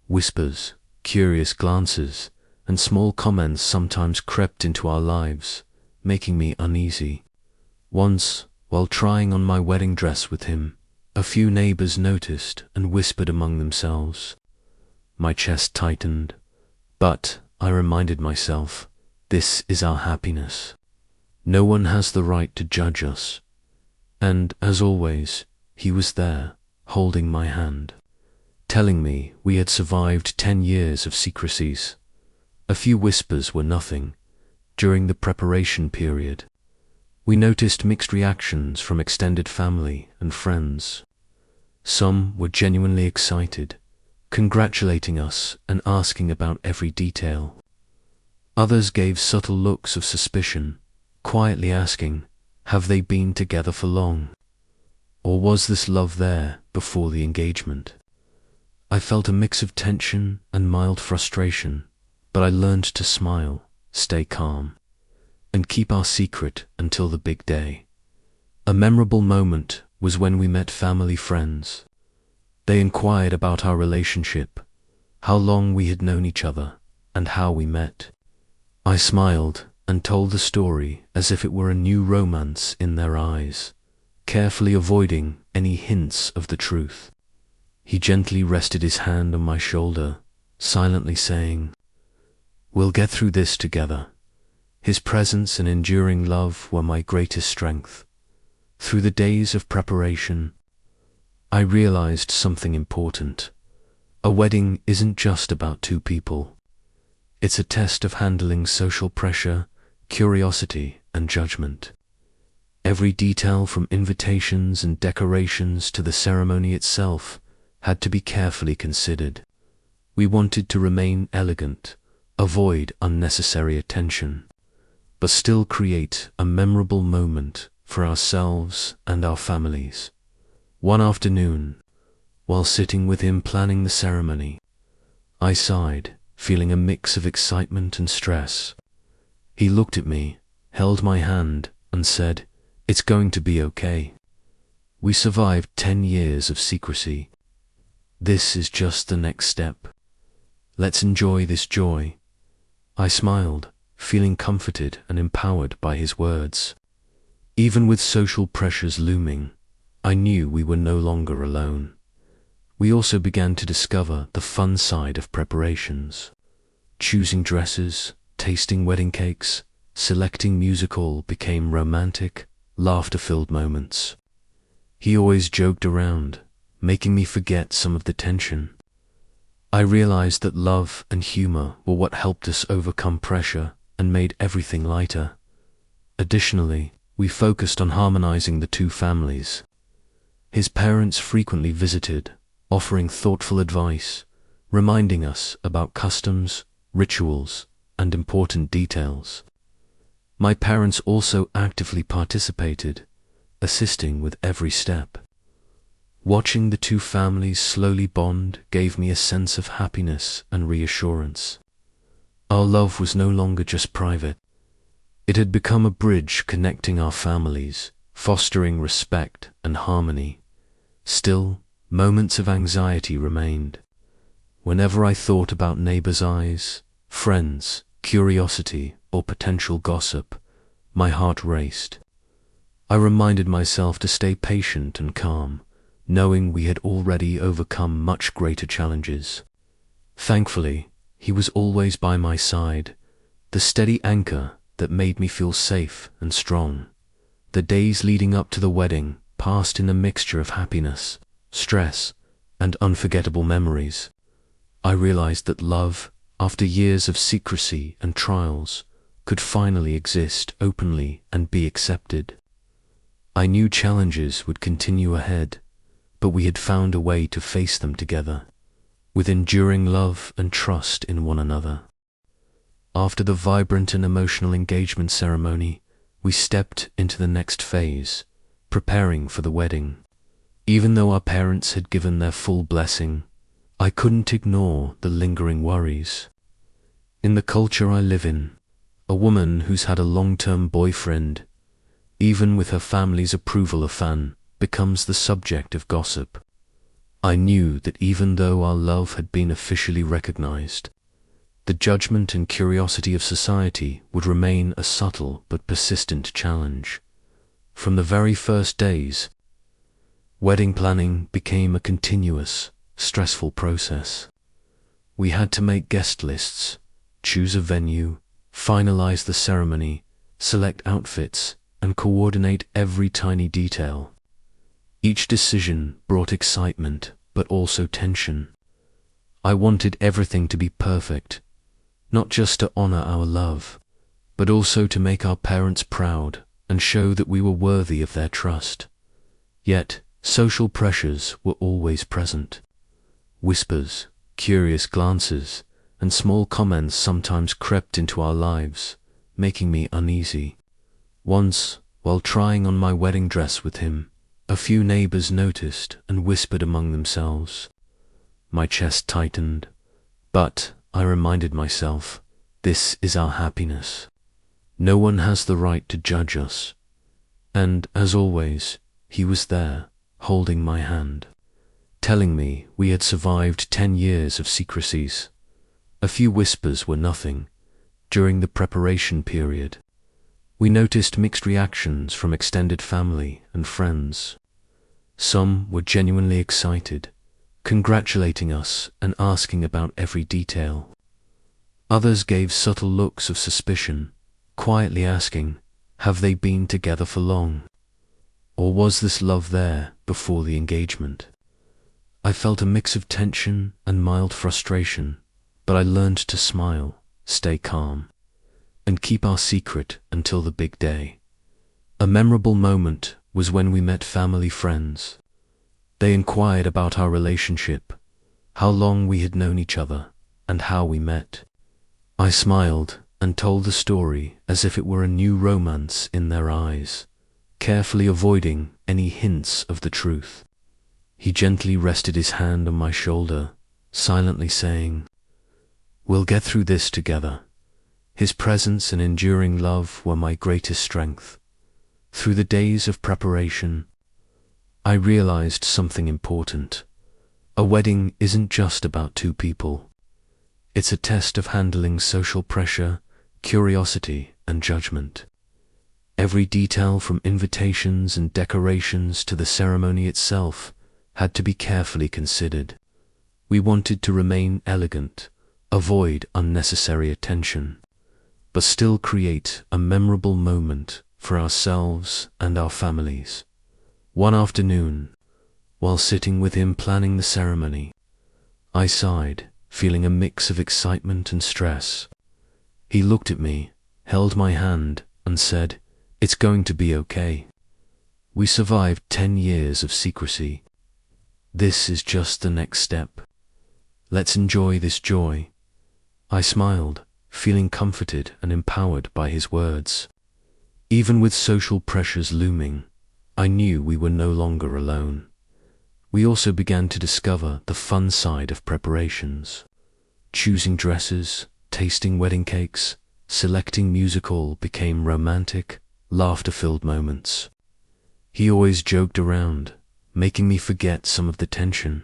Whispers, curious glances, and small comments sometimes crept into our lives, making me uneasy. Once, while trying on my wedding dress with him, a few neighbors noticed and whispered among themselves. My chest tightened, but I reminded myself, this is our happiness. No one has the right to judge us. And, as always, he was there, holding my hand, telling me we had survived 10 years of secrecies. A few whispers were nothing. During the preparation period, we noticed mixed reactions from extended family and friends. Some were genuinely excited, congratulating us and asking about every detail. Others gave subtle looks of suspicion, quietly asking, have they been together for long? Or was this love there before the engagement? I felt a mix of tension and mild frustration, but I learned to smile, stay calm, and keep our secret until the big day. A memorable moment was when we met family friends. They inquired about our relationship, how long we had known each other, and how we met. I smiled and told the story as if it were a new romance in their eyes, carefully avoiding any hints of the truth. He gently rested his hand on my shoulder, silently saying, "We'll get through this together." His presence and enduring love were my greatest strength. Through the days of preparation, I realized something important. A wedding isn't just about two people. It's a test of handling social pressure, curiosity, and judgment. Every detail from invitations and decorations to the ceremony itself had to be carefully considered. We wanted to remain elegant, avoid unnecessary attention, but still create a memorable moment for ourselves and our families. One afternoon, while sitting with him planning the ceremony, I sighed, feeling a mix of excitement and stress. He looked at me, held my hand, and said, "It's going to be okay. We survived 10 years of secrecy. This is just the next step. Let's enjoy this joy." I smiled, feeling comforted and empowered by his words. Even with social pressures looming, I knew we were no longer alone. We also began to discover the fun side of preparations. Choosing dresses, tasting wedding cakes, selecting music all became romantic, laughter-filled moments. He always joked around, making me forget some of the tension. I realized that love and humor were what helped us overcome pressure and made everything lighter. Additionally, we focused on harmonizing the two families. His parents frequently visited, offering thoughtful advice, reminding us about customs, rituals, and important details. My parents also actively participated, assisting with every step. Watching the two families slowly bond gave me a sense of happiness and reassurance. Our love was no longer just private. It had become a bridge connecting our families, fostering respect and harmony. Still, moments of anxiety remained. Whenever I thought about neighbors' eyes, friends, curiosity, or potential gossip, my heart raced. I reminded myself to stay patient and calm, knowing we had already overcome much greater challenges. Thankfully, he was always by my side, the steady anchor that made me feel safe and strong. The days leading up to the wedding passed in a mixture of happiness, stress, and unforgettable memories. I realized that love, after years of secrecy and trials, could finally exist openly and be accepted. I knew challenges would continue ahead, but we had found a way to face them together, with enduring love and trust in one another. After the vibrant and emotional engagement ceremony, we stepped into the next phase, preparing for the wedding. Even though our parents had given their full blessing, I couldn't ignore the lingering worries. In the culture I live in, a woman who's had a long-term boyfriend, even with her family's approval, a fan, becomes the subject of gossip. I knew that even though our love had been officially recognized, the judgment and curiosity of society would remain a subtle but persistent challenge. From the very first days, wedding planning became a continuous, stressful process. We had to make guest lists, choose a venue, finalize the ceremony, select outfits, and coordinate every tiny detail. Each decision brought excitement, but also tension. I wanted everything to be perfect, not just to honor our love, but also to make our parents proud and show that we were worthy of their trust. Yet, social pressures were always present. Whispers, curious glances, and small comments sometimes crept into our lives, making me uneasy. Once, while trying on my wedding dress with him, a few neighbors noticed and whispered among themselves. My chest tightened, but I reminded myself, this is our happiness. No one has the right to judge us. And, as always, he was there, holding my hand, telling me we had survived 10 years of secrecies. A few whispers were nothing. During the preparation period, we noticed mixed reactions from extended family and friends. Some were genuinely excited, congratulating us and asking about every detail. Others gave subtle looks of suspicion, quietly asking, have they been together for long? Or was this love there before the engagement? I felt a mix of tension and mild frustration, but I learned to smile, stay calm, and keep our secret until the big day. A memorable moment was when we met family friends. They inquired about our relationship, how long we had known each other, and how we met. I smiled and told the story as if it were a new romance in their eyes, carefully avoiding any hints of the truth. He gently rested his hand on my shoulder, silently saying, "We'll get through this together." His presence and enduring love were my greatest strength. Through the days of preparation, I realized something important. A wedding isn't just about two people. It's a test of handling social pressure, curiosity, and judgment. Every detail from invitations and decorations to the ceremony itself had to be carefully considered. We wanted to remain elegant, avoid unnecessary attention, but still create a memorable moment for ourselves and our families. One afternoon, while sitting with him planning the ceremony, I sighed, feeling a mix of excitement and stress. He looked at me, held my hand, and said, "It's going to be okay. We survived 10 years of secrecy. This is just the next step. Let's enjoy this joy." I smiled, feeling comforted and empowered by his words. Even with social pressures looming, I knew we were no longer alone. We also began to discover the fun side of preparations. Choosing dresses, tasting wedding cakes, selecting music hall became romantic, laughter-filled moments. He always joked around, making me forget some of the tension.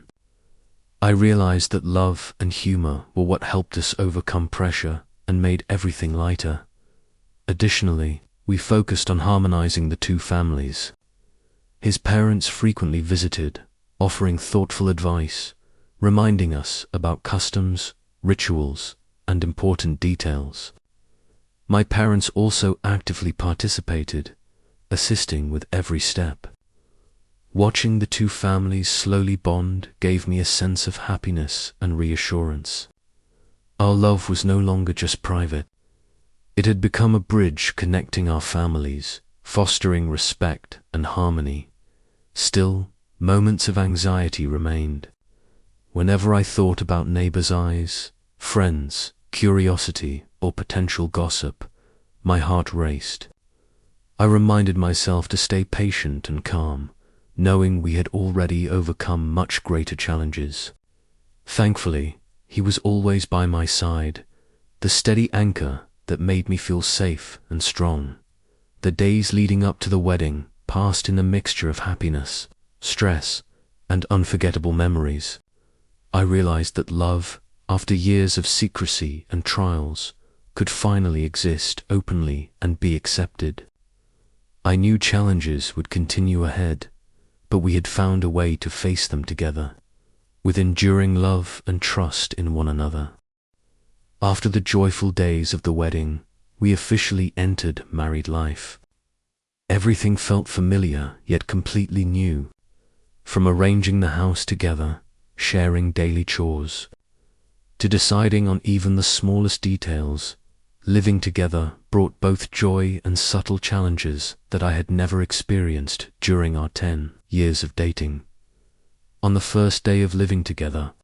I realized that love and humor were what helped us overcome pressure and made everything lighter. Additionally, we focused on harmonizing the two families. His parents frequently visited, offering thoughtful advice, reminding us about customs, rituals, and important details. My parents also actively participated, assisting with every step. Watching the two families slowly bond gave me a sense of happiness and reassurance. Our love was no longer just private. It had become a bridge connecting our families, fostering respect and harmony. Still, moments of anxiety remained. Whenever I thought about neighbors' eyes, friends, curiosity, or potential gossip, my heart raced. I reminded myself to stay patient and calm, knowing we had already overcome much greater challenges. Thankfully, he was always by my side, the steady anchor that made me feel safe and strong. The days leading up to the wedding passed in a mixture of happiness, stress, and unforgettable memories. I realized that love, after years of secrecy and trials, could finally exist openly and be accepted. I knew challenges would continue ahead, but we had found a way to face them together, with enduring love and trust in one another. After the joyful days of the wedding, we officially entered married life. Everything felt familiar yet completely new, from arranging the house together, sharing daily chores, to deciding on even the smallest details. Living together brought both joy and subtle challenges that I had never experienced during our 10 years of dating. On the first day of living together,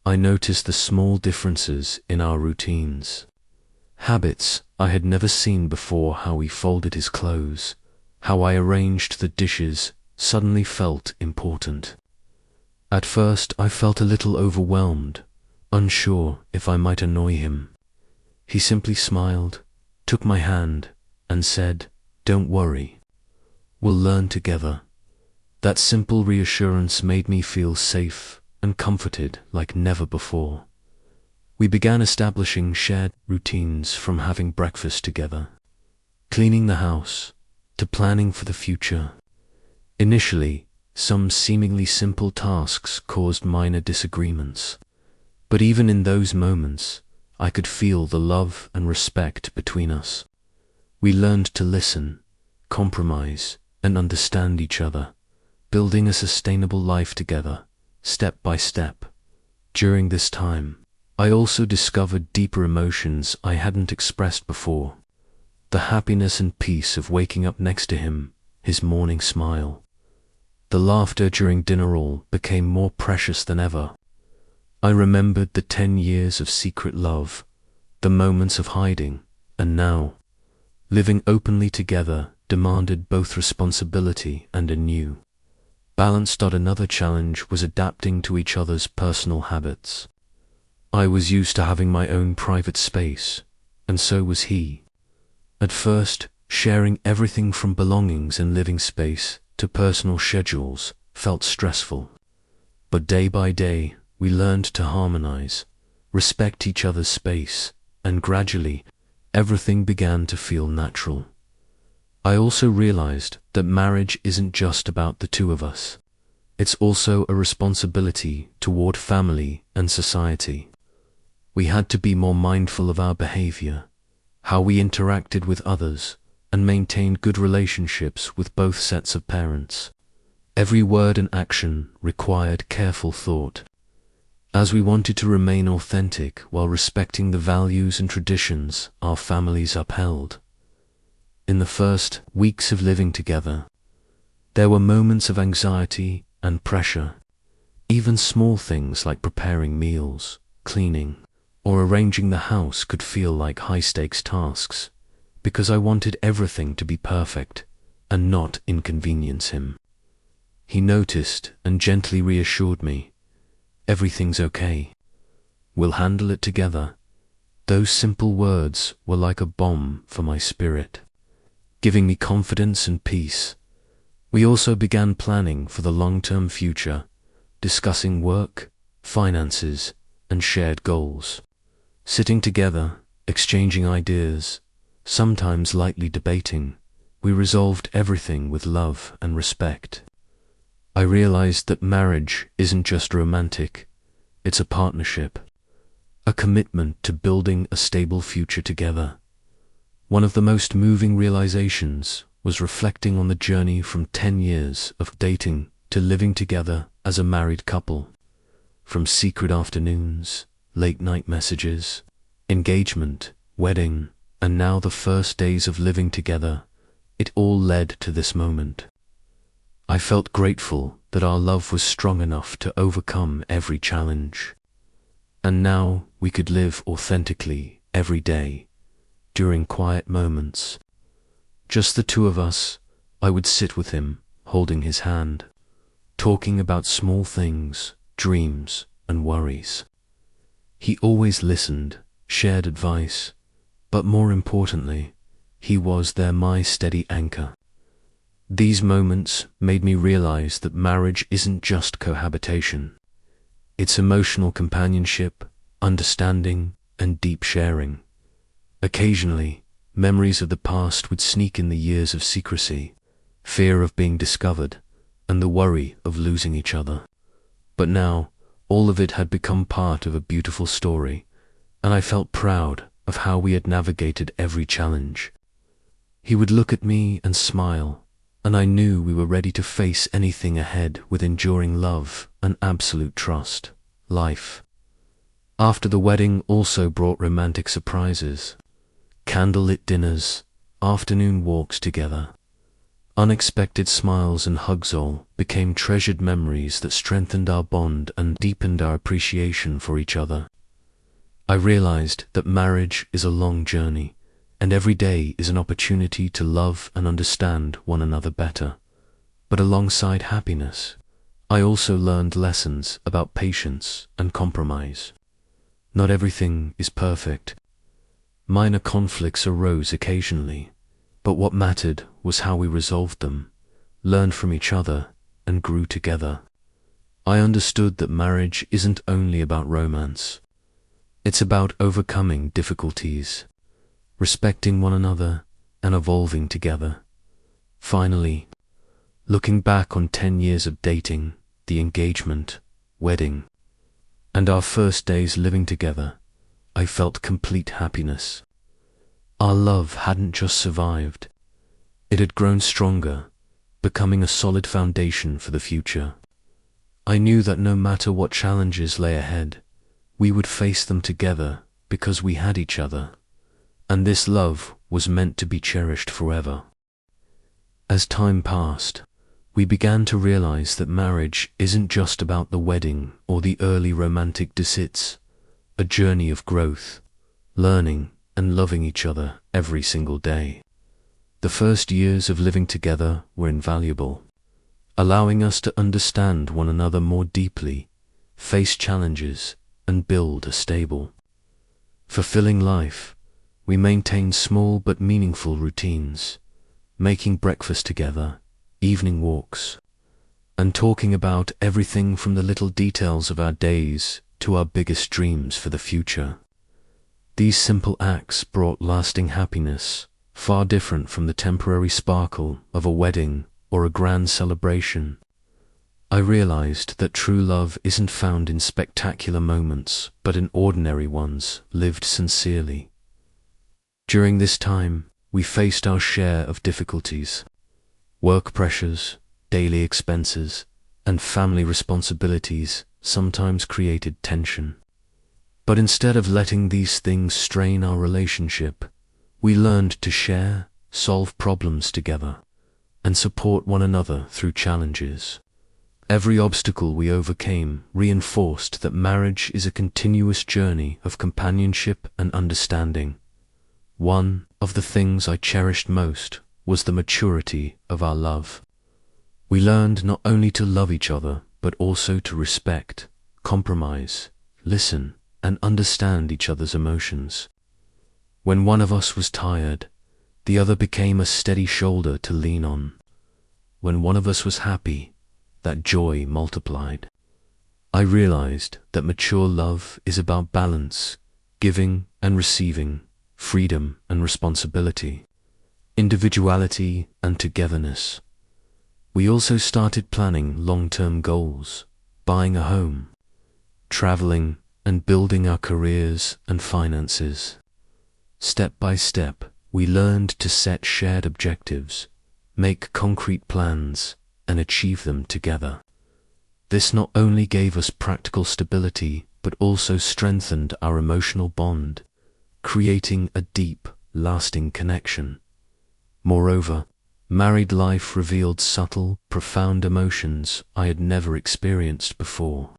I noticed the small differences in our routines. Habits I had never seen before. How he folded his clothes, how I arranged the dishes, suddenly felt important. At first I felt a little overwhelmed, unsure if I might annoy him. He simply smiled, took my hand, and said, "Don't worry. We'll learn together." That simple reassurance made me feel safe and comforted like never before. We began establishing shared routines, from having breakfast together, cleaning the house, to planning for the future. Initially, some seemingly simple tasks caused minor disagreements, but even in those moments, I could feel the love and respect between us. We learned to listen, compromise, and understand each other, building a sustainable life together, step by step. During this time, I also discovered deeper emotions I hadn't expressed before. The happiness and peace of waking up next to him, his morning smile. The laughter during dinner all became more precious than ever. I remembered the 10 years of secret love, the moments of hiding, and now, living openly together demanded both responsibility and a new balance. Another challenge was adapting to each other's personal habits. I was used to having my own private space, and so was he. At first, sharing everything from belongings and living space to personal schedules felt stressful. But day by day, we learned to harmonize, respect each other's space, and gradually, everything began to feel natural. I also realized that marriage isn't just about the two of us. It's also a responsibility toward family and society. We had to be more mindful of our behavior, how we interacted with others, and maintained good relationships with both sets of parents. Every word and action required careful thought. as we wanted to remain authentic while respecting the values and traditions our families upheld. In the first weeks of living together, there were moments of anxiety and pressure. Even small things like preparing meals, cleaning, or arranging the house could feel like high-stakes tasks, because I wanted everything to be perfect and not inconvenience him. He noticed and gently reassured me, "Everything's okay. We'll handle it together." Those simple words were like a balm for my spirit, giving me confidence and peace. We also began planning for the long-term future, discussing work, finances, and shared goals. Sitting together, exchanging ideas, sometimes lightly debating, we resolved everything with love and respect. I realized that marriage isn't just romantic, it's a partnership, a commitment to building a stable future together. One of the most moving realizations was reflecting on the journey from 10 years of dating to living together as a married couple. From secret afternoons, late-night messages, engagement, wedding, and now the first days of living together, it all led to this moment. I felt grateful that our love was strong enough to overcome every challenge. And now we could live authentically every day, during quiet moments. Just the two of us, I would sit with him, holding his hand, talking about small things, dreams, and worries. He always listened, shared advice, but more importantly, he was there, my steady anchor. These moments made me realize that marriage isn't just cohabitation. It's emotional companionship, understanding, and deep sharing. Occasionally, memories of the past would sneak in, the years of secrecy, fear of being discovered, and the worry of losing each other. But now, all of it had become part of a beautiful story, and I felt proud of how we had navigated every challenge. He would look at me and smile, and I knew we were ready to face anything ahead with enduring love and absolute trust. Life after the wedding also brought romantic surprises. Candlelit dinners, afternoon walks together, unexpected smiles and hugs all became treasured memories that strengthened our bond and deepened our appreciation for each other. I realized that marriage is a long journey, and every day is an opportunity to love and understand one another better. But alongside happiness, I also learned lessons about patience and compromise. Not everything is perfect. Minor conflicts arose occasionally, but what mattered was how we resolved them, learned from each other, and grew together. I understood that marriage isn't only about romance. It's about overcoming difficulties, respecting one another, and evolving together. Finally, looking back on 10 years of dating, the engagement, wedding, and our first days living together, I felt complete happiness. Our love hadn't just survived, it had grown stronger, becoming a solid foundation for the future. I knew that no matter what challenges lay ahead, we would face them together because we had each other, and this love was meant to be cherished forever. As time passed, we began to realize that marriage isn't just about the wedding or the early romantic it's a journey of growth, learning, and loving each other every single day. The first years of living together were invaluable, allowing us to understand one another more deeply, face challenges, and build a stable, fulfilling life. We maintained small but meaningful routines, making breakfast together, evening walks, and talking about everything from the little details of our days to our biggest dreams for the future. These simple acts brought lasting happiness, far different from the temporary sparkle of a wedding or a grand celebration. I realized that true love isn't found in spectacular moments, but in ordinary ones lived sincerely. During this time, we faced our share of difficulties, work pressures, daily expenses, and family responsibilities sometimes created tension. But instead of letting these things strain our relationship, we learned to share, solve problems together, and support one another through challenges. Every obstacle we overcame reinforced that marriage is a continuous journey of companionship and understanding. One of the things I cherished most was the maturity of our love. We learned not only to love each other, but also to respect, compromise, listen, and understand each other's emotions. When one of us was tired, the other became a steady shoulder to lean on. When one of us was happy, that joy multiplied. I realized that mature love is about balance, giving and receiving, freedom and responsibility, individuality and togetherness. We also started planning long-term goals, buying a home, traveling, and building our careers and finances. Step by step, we learned to set shared objectives, make concrete plans, and achieve them together. This not only gave us practical stability, but also strengthened our emotional bond, creating a deep, lasting connection. Moreover, married life revealed subtle, profound emotions I had never experienced before.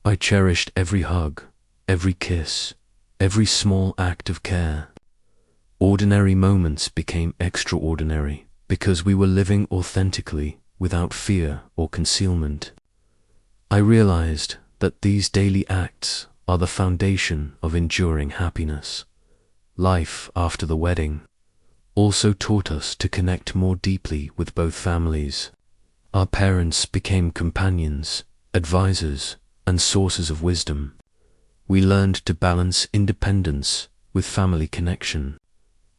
I cherished every hug, every kiss, every small act of care. Ordinary moments became extraordinary because we were living authentically without fear or concealment. I realized that these daily acts are the foundation of enduring happiness. Life after the wedding also taught us to connect more deeply with both families. Our parents became companions, advisors, and sources of wisdom. We learned to balance independence with family connection,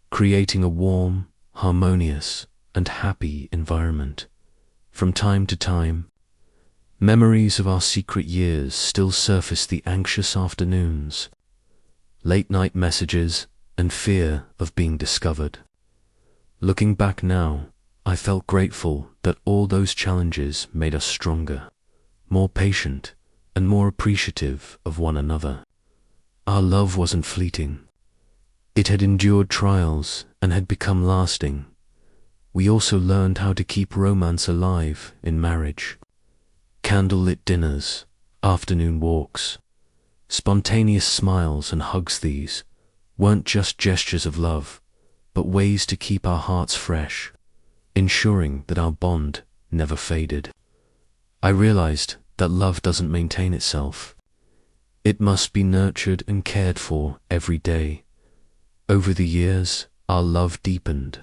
creating a warm, harmonious, and happy environment. From time to time, memories of our secret years still surface: the anxious afternoons, late-night messages, and fear of being discovered. Looking back now, I felt grateful that all those challenges made us stronger, more patient, and more appreciative of one another. Our love wasn't fleeting. It had endured trials and had become lasting. We also learned how to keep romance alive in marriage. Candlelit dinners, afternoon walks, spontaneous smiles and hugs. These weren't just gestures of love, but ways to keep our hearts fresh, ensuring that our bond never faded. I realized that love doesn't maintain itself. It must be nurtured and cared for every day. Over the years, our love deepened.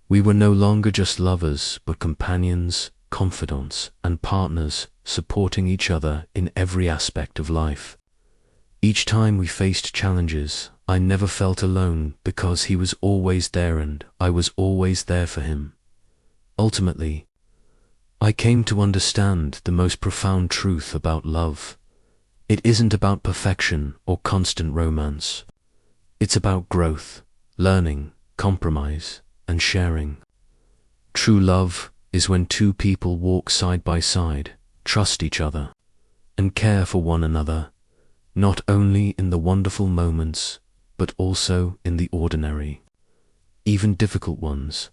We were no longer just lovers, but companions, confidants, and partners, supporting each other in every aspect of life. Each time we faced challenges, I never felt alone because he was always there and I was always there for him. Ultimately, I came to understand the most profound truth about love. It isn't about perfection or constant romance. It's about growth, learning, compromise, and sharing. True love is when two people walk side by side, trust each other, and care for one another, not only in the wonderful moments, but also in the ordinary, even difficult ones.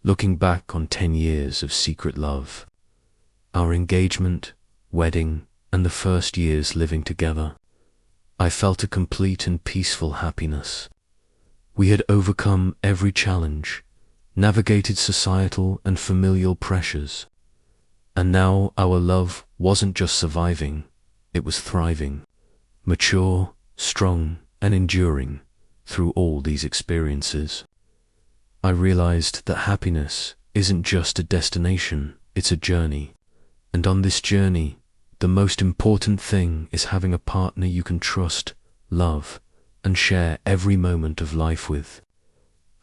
Looking back on 10 years of secret love, our engagement, wedding, and the first years living together, I felt a complete and peaceful happiness. We had overcome every challenge, navigated societal and familial pressures, and now our love wasn't just surviving, it was thriving, mature, strong, and enduring through all these experiences. I realized that happiness isn't just a destination, it's a journey. And on this journey, the most important thing is having a partner you can trust, love, and share every moment of life with.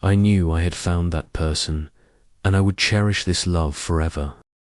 I knew I had found that person, and I would cherish this love forever.